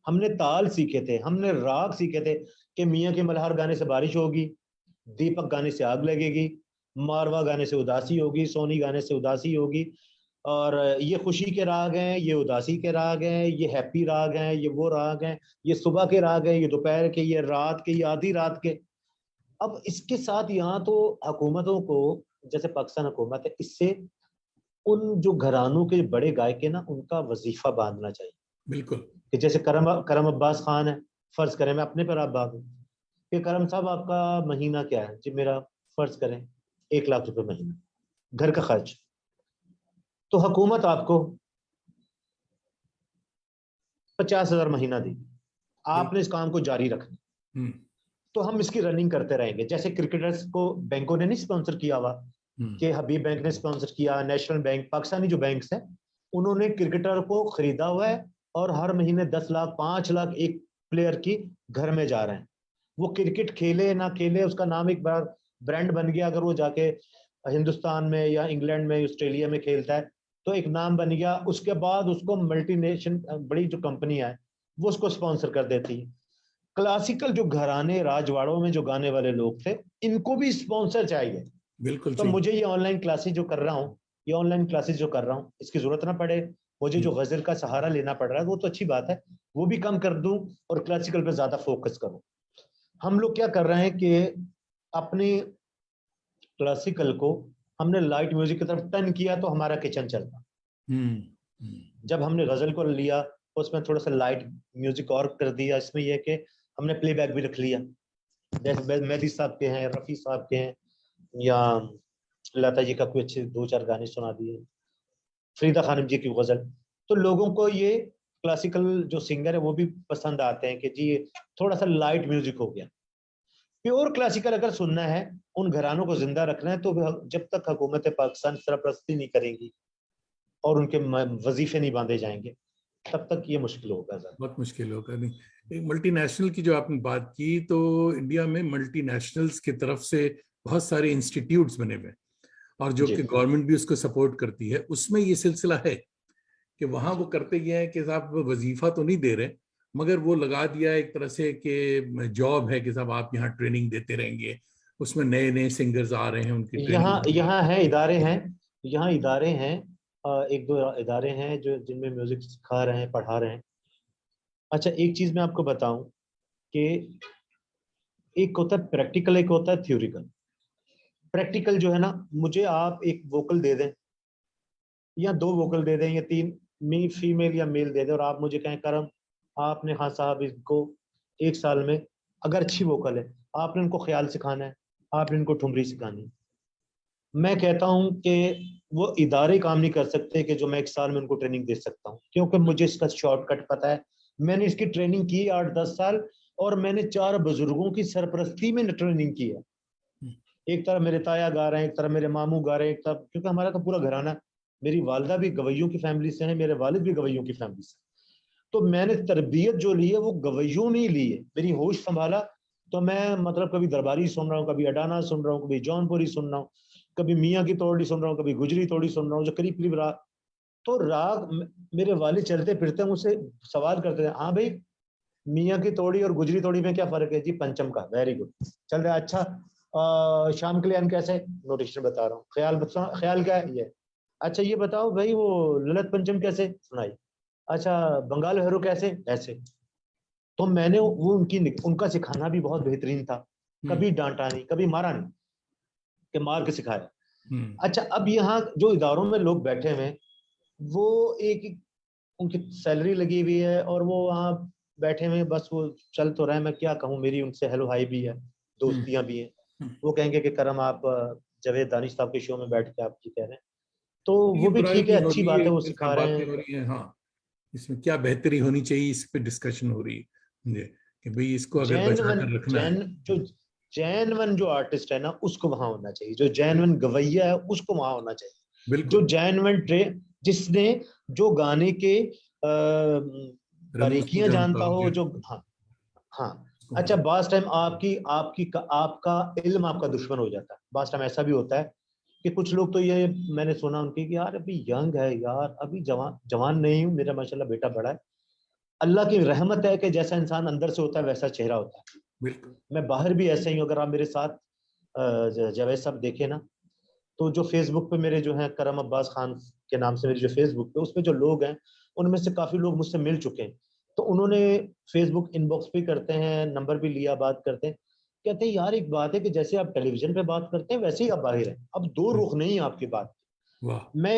हमने ताल सीखे थे, हमने राग सीखे थे कि मियाँ के मल्हार गाने से बारिश होगी, दीपक गाने से आग लगेगी, मारवा गाने से उदासी होगी, सोनी गाने से उदासी होगी, और ये खुशी के राग हैं, ये उदासी के राग हैं, ये हैप्पी राग हैं, ये वो राग हैं, ये सुबह के राग हैं, ये दोपहर के, ये रात के, ये आधी रात के। अब इसके साथ यहाँ तो हुकूमतों को, जैसे पाकिस्तान हुकूमत है, इससे उन जो घरानों के बड़े गायक है ना, उनका वजीफा बांधना चाहिए। बिल्कुल, कि जैसे करम अब्बास खान है, फर्ज करें, मैं अपने पर आप बात हूँ कि करम साहब आपका महीना क्या है जी, मेरा फर्ज करें 1 लाख रुपए महीना घर का खर्च, तो हुकूमत आपको 50,000 महीना दी, आपने इस काम को जारी रखना। तो हम इसकी रनिंग करते रहेंगे। जैसे क्रिकेटर्स को बैंकों ने नहीं स्पॉन्सर किया हुआ, कि हबीब बैंक ने स्पॉन्सर किया, नेशनल बैंक, पाकिस्तानी जो बैंक्स हैं उन्होंने क्रिकेटर को खरीदा हुआ है, और हर महीने 10 लाख 5 लाख एक प्लेयर की घर में जा रहे हैं। वो क्रिकेट खेले ना खेले, उसका नाम एक बार ब्रांड बन गया। अगर वो जाके हिंदुस्तान में या इंग्लैंड में, ऑस्ट्रेलिया में खेलता है, तो एक नाम बन गया, उसके बाद उसको मल्टीनेशन बड़ी जो कंपनियां है वो उसको स्पॉन्सर कर देती है। क्लासिकल जो घराने राजवाड़ों में जो गाने वाले लोग थे, इनको भी स्पॉन्सर चाहिए। बिल्कुल तो सही। मुझे ये ऑनलाइन क्लासेस जो कर रहा हूँ, ये ऑनलाइन क्लासेस जो कर रहा हूँ, इसकी जरूरत ना पड़े, मुझे जो गजल का सहारा लेना पड़ रहा है वो तो अच्छी बात है, वो भी कम कर दूं और क्लासिकल पे ज्यादा फोकस करूं। हम लोग क्या कर रहे हैं कि अपनी क्लासिकल को हमने लाइट म्यूजिक की तरफ टर्न किया, तो हमारा किचन चल रहा। जब हमने गजल को लिया, उसमें थोड़ा सा लाइट म्यूजिक और कर दिया, इसमें यह कि हमने प्लेबैक भी रख लिया, जैसे मेहदी साहब के हैं, रफी साहब के हैं, या लता जी का कोई अच्छे 2-4 गाने सुना दिए, फरीदा खानम जी की गजल। तो लोगों को ये क्लासिकल जो सिंगर है वो भी पसंद आते हैं कि जी थोड़ा सा लाइट म्यूजिक हो गया। प्योर क्लासिकल अगर सुनना है, उन घरानों को जिंदा रखना है, तो जब तक हुकूमत पाकिस्तान सरपरस्ती नहीं करेंगी और उनके वजीफे नहीं बांधे जाएंगे, तब तक ये मुश्किल होगा सर। बहुत मुश्किल होगा। नहीं, एक मल्टीनेशनल की जो आपने बात की, तो इंडिया में मल्टीनेशनल्स की तरफ से बहुत सारे इंस्टीट्यूट्स बने हुए हैं, और जो जी कि गवर्नमेंट भी उसको सपोर्ट करती है। उसमें ये सिलसिला है कि वहां वो करते ये हैं कि साहब वजीफा तो नहीं दे रहे, मगर वो लगा दिया एक तरह से कि जॉब है कि साहब आप यहाँ ट्रेनिंग देते रहेंगे, उसमें नए नए सिंगर्स आ रहे हैं, उनकी यहाँ ट्रेनिंग। यहाँ है इदारे हैं, यहाँ इदारे हैं, 1-2 इदारे हैं जो जिनमें म्यूजिक सिखा रहे हैं, पढ़ा रहे हैं। अच्छा, एक चीज मैं आपको बताऊं कि एक होता है प्रैक्टिकल, एक होता है थ्योरिकल। प्रैक्टिकल जो है ना, मुझे आप एक वोकल दे दें या 2 वोकल दे दें या 3, फीमेल या मेल दे दें, और आप मुझे कहें करम आपने, हाँ साहब, इसको 1 साल में, अगर अच्छी वोकल है, आपने इनको ख्याल सिखाना है, आपने इनको ठुमरी सिखानी है। मैं कहता हूं कि वो इदारे काम नहीं कर सकते कि जो मैं 1 साल में उनको ट्रेनिंग दे सकता हूं, क्योंकि मुझे इसका शॉर्टकट पता है। मैंने इसकी ट्रेनिंग की 8-10 साल, और मैंने 4 बुजुर्गों की सरपरस्ती में ट्रेनिंग की है। एक तरफ मेरे ताया गा रहे हैं, एक तरफ मेरे मामू गा रहे हैं, एक तरफ, क्योंकि हमारा तो पूरा घराना, मेरी वालदा भी गवैयों की फैमिली से है, मेरे वालिद भी गवैयों की फैमिली से। तो मैंने तरबियत जो ली है वो गवैयों में ही ली है। मेरी होश संभाला तो मैं मतलब कभी दरबारी सुन रहा हूँ, कभी अडाना सुन रहा हूँ, कभी जौनपुरी सुन रहा हूँ, कभी मियाँ की तोड़ी सुन रहा हूँ, कभी गुजरी तोड़ी सुन रहा हूँ, जो करीब करीब राग। तो राग मेरे वालिद चलते फिरते मुझसे सवाल करते थे, हाँ भाई, मियाँ की तोड़ी और गुजरी तोड़ी में क्या फर्क है? जी पंचम का। वेरी गुड, चल रहा है। अच्छा, शाम कल्याण कैसे? नोटेशन बता रहा हूँ। ख्याल क्या है ये? अच्छा ये बताओ भाई, वो ललित पंचम कैसे? सुनाई। अच्छा, बंगाल हेरो कैसे? ऐसे। तो मैंने वो उनका सिखाना भी बहुत बेहतरीन था। कभी डांटा नहीं, कभी मारा नहीं कि मार के सिखाया। अच्छा, अब यहाँ जो इदारों में लोग बैठे हुए हैं, वो एक उनकी सैलरी लगी हुई है और वो वहाँ बैठे हुए हैं, बस वो चल तो रहे हैं। मैं क्या कहूँ, मेरी उनसे हेलो हाई भी है, दोस्तियां भी हैं। वो कहेंगे कि करम आप जावेद दानिश साहब के शो में बैठ के आप की कह रहे हैं, तो ये वो भी बुराई ठीक है, नहीं हो अच्छी रही बात है, है, वो इसमें सिखा रहे बातें हैं। हो रही हैं। हाँ, इसमें क्या बेहतरी होनी चाहिए, इस पे डिस्कशन हो रही है मुझे, कि भाई इसको अगर बचा जैनवन कर रखना है। जो जैनवन जो आर्टिस्ट है ना, उसको वहां होना चाहिए। जो जैनवन गवैया है उसको वहां होना चाहिए। जो बिल्कुल। जैनवन ट्रे जिसने जो गाने के रमूज को बारीकियां जानता जानता हो हो, गया जो, हाँ, हाँ। उसको अच्छा, होना। बास टाइम आपका इल्म आपका दुश्मन हो जाता है। बास टाइम ऐसा भी होता है कि कुछ लोग तो ये मैंने सुना उनकी कि यार अभी यंग है यार, अभी जवान जवान नहीं हूँ, मेरा माशाल्लाह बेटा बड़ा है। अल्लाह की रहमत है कि जैसा इंसान अंदर से होता है वैसा चेहरा होता है। बिल्कुल। मैं बाहर भी ऐसे ही हूँ। अगर आप मेरे साथ जावेद साहब देखे ना, तो जो फेसबुक पे मेरे जो हैं करम अब्बास खान के नाम से मेरी जो फेसबुक पे, उसपे जो लोग हैं, उनमें से काफी लोग मुझसे मिल चुके हैं। तो उन्होंने फेसबुक इनबॉक्स भी करते हैं, नंबर भी लिया, बात करते हैं, कहते हैं यार एक बात है कि जैसे आप टेलीविजन पे बात करते हैं वैसे ही आप बाहर हैं, अब दो रुख नहीं है आपकी बात। वाह। मैं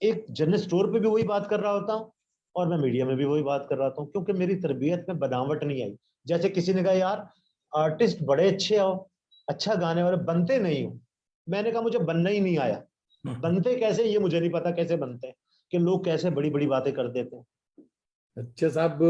एक जनरल स्टोर पे भी वही बात कर रहा होता हूँ, और मैं मीडिया में भी वही बात कर रहा हूँ, क्योंकि मेरी तरबियत में बनावट नहीं आई। जैसे किसी ने कहा यार आर्टिस्ट बड़े अच्छे हो, अच्छा गाने वाले, बनते नहीं हो। मैंने कहा मुझे बनना ही नहीं आया। बनते कैसे ये मुझे नहीं पता कैसे बनते हैं, कि लोग कैसे बड़ी बड़ी बातें कर देते हैं। अच्छा साहब,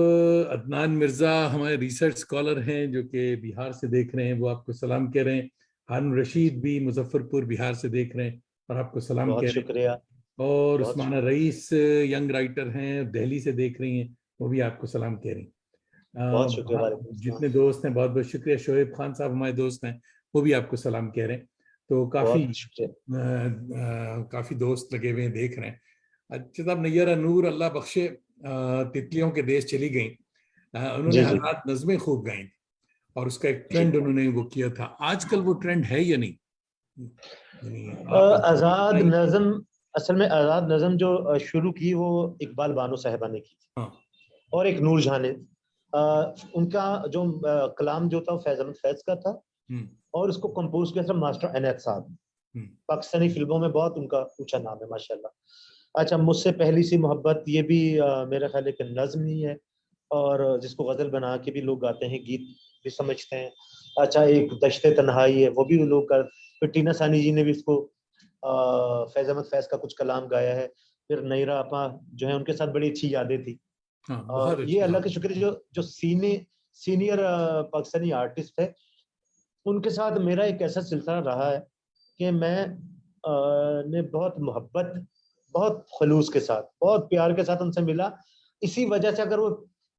अदनान मिर्जा हमारे रिसर्च स्कॉलर हैं जो कि बिहार से देख रहे हैं, वो आपको सलाम कह रहे हैं। हारून रशीद भी मुजफ्फरपुर बिहार से देख रहे हैं और आपको सलाम बहुत कह रहे शुक्रिया। हैं। और बहुत उस्माना शुक्रिया। रईस यंग राइटर हैं, दिल्ली से देख रही हैं, वो भी आपको सलाम कह रही हैं। बहुत शुक्रिया, वालेकुम जितने अस्सलाम। दोस्त हैं बहुत बहुत शुक्रिया। शोएब खान साहब हमारे दोस्त हैं, वो भी आपको सलाम कह रहे हैं। तो काफी बहुत शुक्रिया। काफी दोस्त लगे हुए हैं, देख रहे हैं। अच्छा साहब, नैयरा नूर अल्लाह बख्शे तितलियों के देश चली गई। उन्होंने जी जी। हज़ात नज़में खूब गाई थी और उसका एक जी ट्रेंड उन्होंने वो किया था। आजकल वो ट्रेंड है या नहीं? यानी आप आजाद नज़म, असल में आजाद नज़म जो शुरू की वो इकबाल बानो साहिबा ने की थी, हाँ, और एक नूर जहां ने। उनका जो कलाम जो था वो फैज अहमद फैज का था, हम्म, और उसको कंपोज किया था मास्टर इनायत साहब। हम्म, पाकिस्तानी फिल्मों में बहुत उनका ऊंचा नाम है माशाल्लाह। अच्छा, मुझसे पहली सी मोहब्बत, ये भी मेरा ख्याल है कि नज्म ही है, और जिसको गजल बना के भी लोग गाते हैं, गीत भी समझते हैं। अच्छा, एक दश्ते तन्हाई है, वो भी लोग कर। फिर टीना सानी जी ने भी इसको फैज अहमद फैज का कुछ कलाम गाया है। फिर नैरा आपा जो है, उनके साथ बड़ी अच्छी यादें थी। हाँ, बहुत ये अच्छे अल्लाह के गाते शुक्र, जो जो सीनियर पाकिस्तानी आर्टिस्ट है, उनके साथ मेरा एक ऐसा सिलसिला रहा है कि मैं ने बहुत मोहब्बत, बहुत खलूस के साथ, बहुत प्यार के साथ उनसे मिला। इसी वजह से अगर वो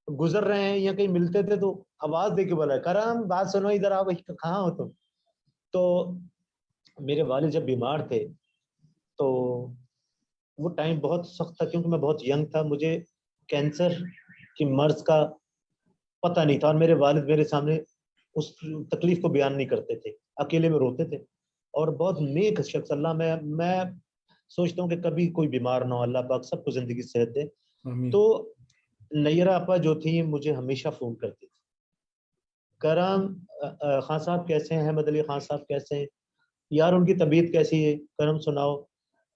गुजर रहे हैं या कहीं मिलते थे तो आवाज दे के बोला, करम बात सुनो, इधर आओ, भाई कहाँ हो तुम। तो मेरे वालिद जब बीमार थे, तो वो टाइम बहुत सख्त था, क्योंकि मैं बहुत यंग था, मुझे कैंसर की मर्ज का पता नहीं था, और मेरे वालिद मेरे सामने उस तकलीफ को बयान नहीं करते थे, अकेले में रोते थे। और बहुत नेक शख्स, अल्लाह, मैं सोचता हूँ कि कभी कोई बीमार ना हो, अल्लाह पाक सबको जिंदगी सेहत दे। हैं। आमीन। तो नैयरा आपा जो थी, मुझे हमेशा फोन करती थी, करम खान साहब कैसे हैं, अहमद अली खान साहब कैसे हैं यार, उनकी तबीयत कैसी है, करम सुनाओ।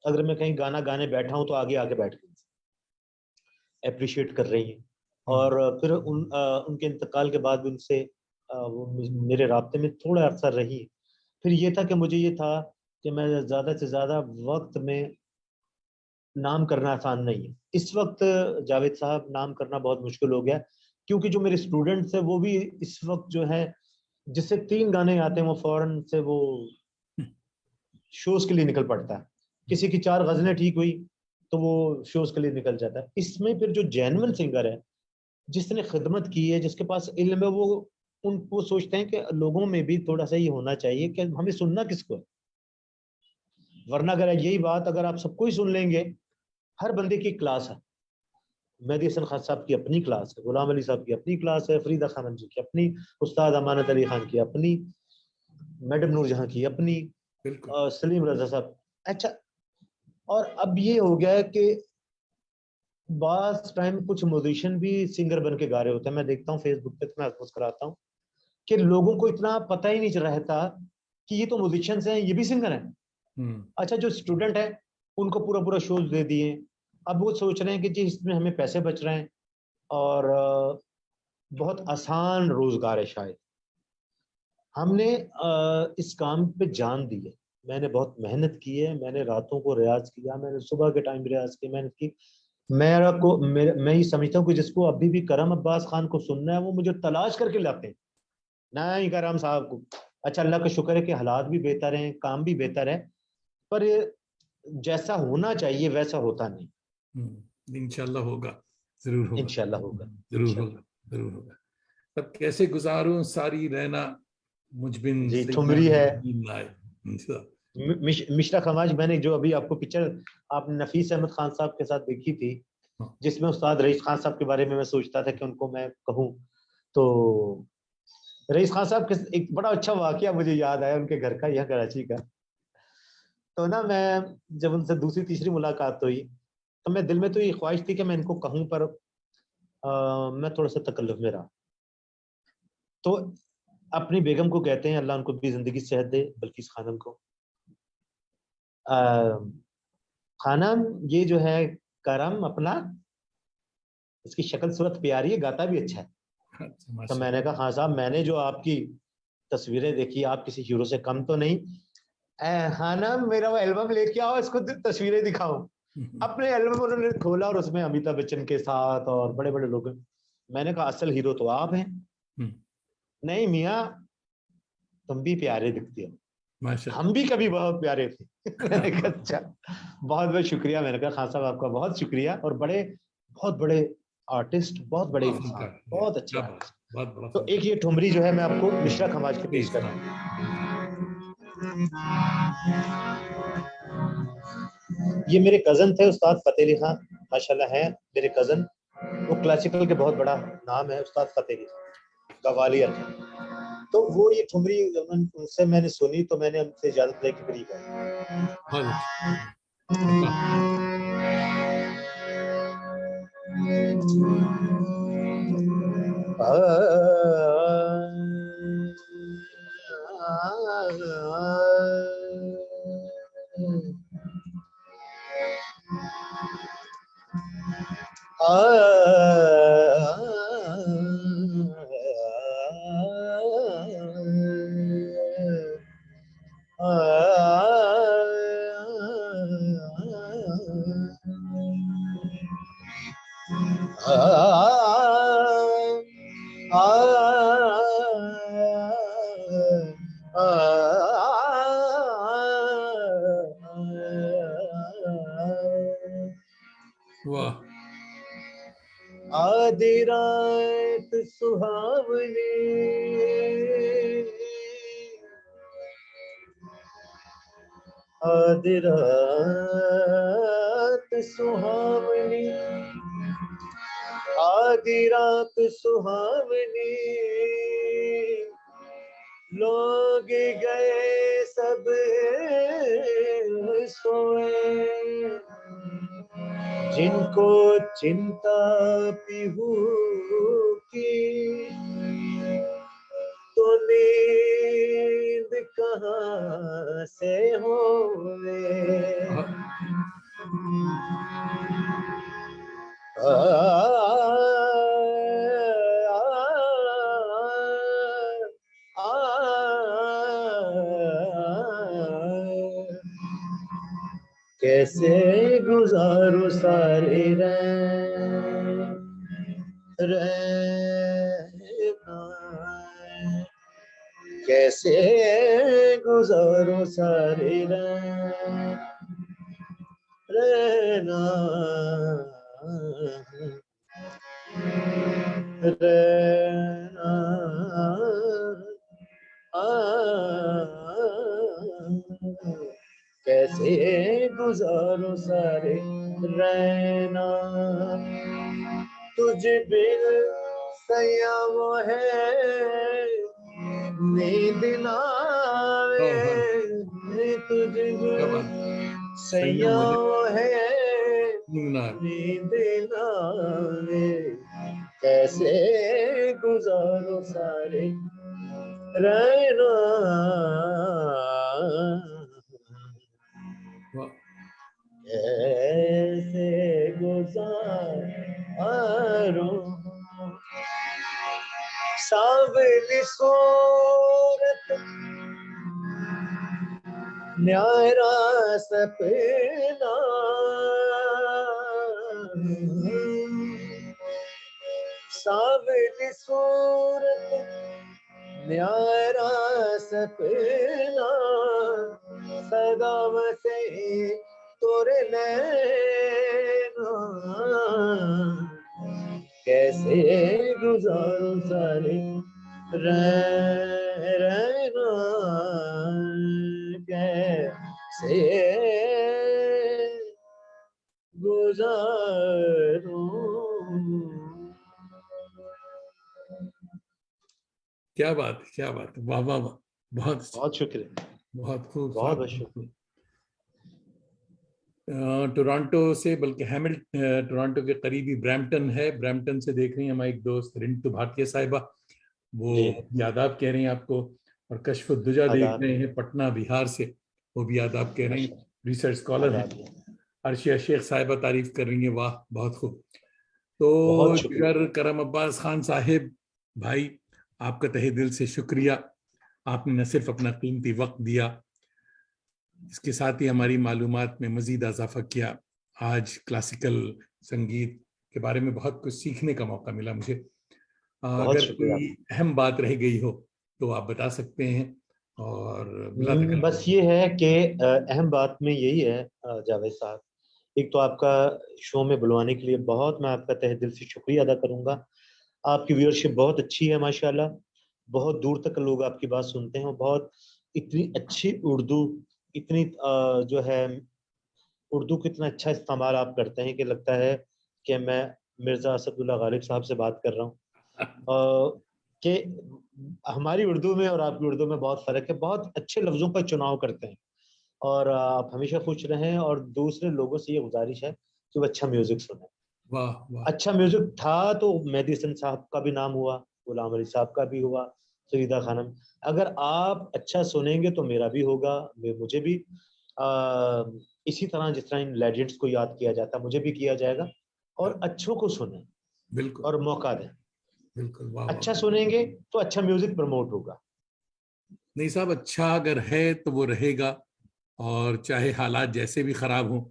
अगर मैं कहीं गाना गाने बैठा हूँ तो आगे आके बैठ गई, अप्रिशिएट कर रही हैं। और फिर उनके इंतकाल के बाद भी उनसे वो मेरे राब्ते में थोड़ा अरसा रही। फिर ये था कि मुझे ये था कि मैं ज़्यादा से ज़्यादा वक्त में नाम करना आसान नहीं है। इस वक्त जावेद साहब नाम करना बहुत मुश्किल हो गया, क्योंकि जो मेरे स्टूडेंट्स हैं वो भी इस वक्त जो है, जिससे 3 गाने आते हैं वो फौरन से वो शोज के लिए निकल पड़ता है। किसी की 4 गजलें ठीक हुई तो वो शोज के लिए निकल जाता है। इसमें फिर जो जेन्युइन सिंगर है, जिसने खिदमत की है, जिसके पास इल्म है, वो सोचते हैं कि लोगों में भी थोड़ा सा ये होना चाहिए कि हमें सुनना किसको है। वरना अगर यही बात अगर आप सबको ही सुन लेंगे, हर बंदे की क्लास है। मेहदी हसन खान साहब की अपनी क्लास है, गुलाम अली साहब की अपनी क्लास है, फरीदा खानम जी की अपनी, उस्ताद अमानत अली खान की अपनी, मैडम नूरजहां की अपनी, बिल्कुल। सलीम रजा साहब। अच्छा, और अब ये हो गया है कि बास टाइम कुछ म्यूजिशियन भी सिंगर बन के गा रहे होते हैं। मैं देखता हूँ फेसबुक पे, तो मैं मुस्कुराता हूँ कि लोगों को इतना पता ही नहीं रहता कि ये तो म्यूजिशियंस हैं, ये भी सिंगर हैं। हम्म, अच्छा, जो स्टूडेंट है उनको पूरा पूरा शोज दे दिए। अब वो सोच रहे हैं कि जी इसमें हमें पैसे बच रहे हैं, और बहुत आसान रोजगार है शायद। हमने इस काम पे जान दी है। मैंने बहुत मेहनत की है, मैंने रातों को रियाज किया, मैंने सुबह के टाइम रियाज की, मेहनत की। मैं ये समझता हूँ कि जिसको अभी भी करम अब्बास खान को सुनना है, वो मुझे तलाश करके लाते हैं, नहीं करम साहब को। अच्छा, अल्लाह का शुक्र है कि हालात भी बेहतर हैं, काम भी बेहतर है, पर जैसा होना चाहिए वैसा होता नहीं। इंशाल्लाह होगा, जरूर होगा। इंशाल्लाह होगा। जरूर होगा, इंशाल्लाह। जरूर होगा। तब कैसे गुजारूं सारी रहना, मुझबिन जी, सैयां ठुमरी है। नींद ना आए। इंशाल्लाह। मिश्रा खमाज, मैंने जो अभी आपको पिक्चर आपने नफीस अहमद खान साहब के साथ देखी थी, हाँ, जिसमें उस्ताद रईस खान साहब के बारे में मैं सोचता था कि उनको मैं कहूँ, तो रईस खान साहब के एक बड़ा अच्छा वाकया मुझे याद आया उनके घर का, यह कराची का। तो ना, मैं जब उनसे दूसरी तीसरी मुलाकात हुई, तो मैं दिल में तो ये ख्वाहिश थी कि मैं इनको कहूँ, पर मैं थोड़ा सा तकल्लुफ में रहा। तो अपनी बेगम को कहते हैं, अल्लाह उनको भी जिंदगी सेहत दे, बल्किस खानम को, खानम ये जो है करम अपना, इसकी शक्ल सूरत प्यारी है, गाता भी अच्छा है। अच्छा, तो माशा। मैंने कहा, हाँ साहब, मैंने जो आपकी तस्वीरें देखी, आप किसी हीरो से कम तो नहीं। खानम, मेरा वो एल्बम लेके आओ, इसको तस्वीरें दिखाओ। अपने एल्बम उन्होंने खोला, और उसमें अमिताभ बच्चन के साथ और बड़े बड़े लोग हैं। मैंने कहा, असल हीरो तो आप हैं। नहीं मियाँ, तुम भी प्यारे दिखते हो, माशा। हम भी कभी बहुत प्यारे थे। मैंने कहा अच्छा, बहुत बहुत शुक्रिया। मैंने कहा, खान साहब आपका बहुत शुक्रिया, और बहुत बड़े आर्टिस्ट, बहुत बड़े बहुत इंसान, फनकार, बहुत अच्छे क्या बात, आर्टिस्ट। बहुत बड़ा तो एक फनकार। ये ठुमरी जो है, मैं आपको मिश्रा खमाज की पेश प्लीज, हाँ, करता हूँ। प्लीज। ये मेरे कजन थे उस्ताद फतेह अली खान, माशाल्लाह है मेरे कजन, वो क्लासिकल के बहुत बड़ा नाम है उस्ताद फतेह अली खान गवालियर के। तो वो ये ठुमरी उनसे मैंने सुनी तो मैंने उनसे इजाजत लेके फिर गाई। बहुत अच्छा। वाह, आधी रात सुहावनी, आधी रात सुहावनी, आधी रात सुहावनी, लोग गए सब सोए, जिनको चिंता पीहू की, तो नींद कहाँ से होवे। कैसे गुजारो सारे रहना, कैसे गुजारो सारे रहना, रहना, कैसे गुजारो सारे रहना, तुझ बिन सैया वो है नींद ना आवे, तुझ बिन सैया वो है नींद ना आवे, कैसे गुजारो सारे रहना, कैसे गुजारो सावली सूरत न्यारा सपना, सावली सूरत न्यारा सपना, सदा वसे तोरे नैना, कैसे गुजारो सारे रहना, कैसे गुजारो। क्या बात है, क्या बात है, वाह वाह वाह, बहुत बहुत शुक्रिया, बहुत खूब, बहुत बहुत शुक्रिया। टोरंटो से, बल्कि टोरंटो के करीबी ब्रैम्पटन है, ब्रैम्पटन से देख रही हैं हमारी एक दोस्त रिंटू भाटिया साहिबा, वो भी आदाब कह रही हैं आपको। और कशफुद्दुजा देख रहे हैं पटना बिहार से, वो भी आदाब कह रही हैं, रिसर्च स्कॉलर हैं। अर्शिया शेख साहिबा तारीफ कर रही हैं, वाह बहुत खूब। तो जिगर करम अब्बास खान साहिब भाई, आपका तहे दिल से शुक्रिया, आपने न सिर्फ अपना कीमती वक्त दिया, इसके साथ ही हमारी मालूमात में मजीद इजाफा किया। आज क्लासिकल संगीत के बारे में बहुत कुछ सीखने का मौका मिला मुझे। अगर कोई अहम बात रह गई हो तो आप बता सकते हैं। और बस ये है कि अहम बात में यही है जावेद साहब, एक तो आपका शो में बुलवाने के लिए बहुत मैं आपका तहे दिल से शुक्रिया अदा करूंगा। आपकी व्यूअरशिप बहुत अच्छी है माशाल्लाह, बहुत दूर तक लोग आपकी बात सुनते हैं, बहुत इतनी अच्छी उर्दू, इतनी जो है उर्दू का इतना अच्छा इस्तेमाल आप करते हैं कि लगता है कि मैं मिर्ज़ा असदुल्ला गालिब साहब से बात कर रहा हूँ। कि हमारी उर्दू में और आपकी उर्दू में बहुत फ़र्क है, बहुत अच्छे लफ्ज़ों का चुनाव करते हैं और आप हमेशा खुश रहें और दूसरे लोगों से ये गुज़ारिश है कि वो अच्छा म्यूज़िक सुनें। वाह वाह। अच्छा म्यूज़िक था तो मेहदी हसन साहब का भी नाम हुआ, गुलाम अली साहब का भी हुआ, फ़रीदा खानम। अगर आप अच्छा सुनेंगे तो मेरा भी होगा, मुझे भी इसी तरह जिस तरह इन लेजेंड्स को याद किया जाता है, मुझे भी किया जाएगा। और अच्छों को सुनें बिल्कुल और मौका दें। बिल्कुल, वाह वाह। अच्छा सुनेंगे तो अच्छा म्यूज़िक प्रमोट होगा। नहीं साहब, अच्छा अगर है तो वो रहेगा, और चाहे हालात जैसे भी खराब हों,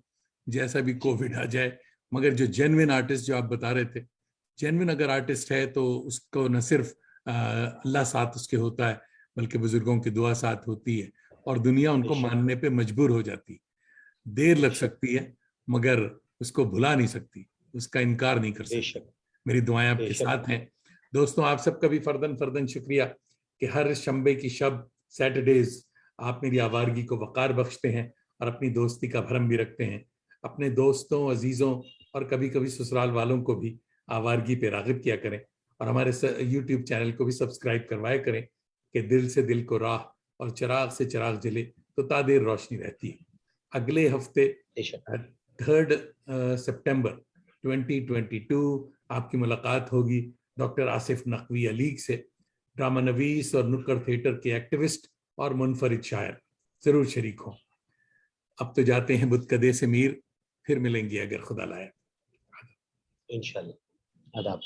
जैसा भी जी, कोविड आ जाए, मगर जो जेन्युइन आर्टिस्ट जो आप बता रहे थे, जेन्युइन अगर आर्टिस्ट है तो उसको न सिर्फ अल्लाह साथ उसके होता है, बल्कि बुजुर्गों की दुआ साथ होती है, और दुनिया उनको बेशक, मानने पे मजबूर हो जाती है। देर लग बेशक, सकती है, मगर उसको भुला नहीं सकती, उसका इनकार नहीं कर सकती। बेशक, मेरी दुआएं आपके बेशक। साथ हैं। दोस्तों, आप सबका भी फर्दन फर्दन शुक्रिया कि हर शंबे की शब, सैटरडेज, आप मेरी आवारगी को वकार बख्शते हैं और अपनी दोस्ती का भरम भी रखते हैं। अपने दोस्तों, अजीजों और कभी कभी ससुराल वालों को भी आवारगी पे रागिब किया करें, और हमारे यूट्यूब चैनल को भी सब्सक्राइब करवाया करें कि दिल से दिल को राह और चिराग से चिराग जले तो तादेर रोशनी रहती है। अगले हफ्ते बेशक। 3 सितंबर 2022 आपकी मुलाकात होगी डॉक्टर आसिफ नकवी अलीग से, ड्रामा नवीस और नुक्कड़ थिएटर के एक्टिविस्ट और मुनफरिद शायर। जरूर शरीक हों। अब तो जाते हैं बुतकदे से मीर, फिर मिलेंगे अगर खुदा लाया। इंशाल्लाह। आदाब।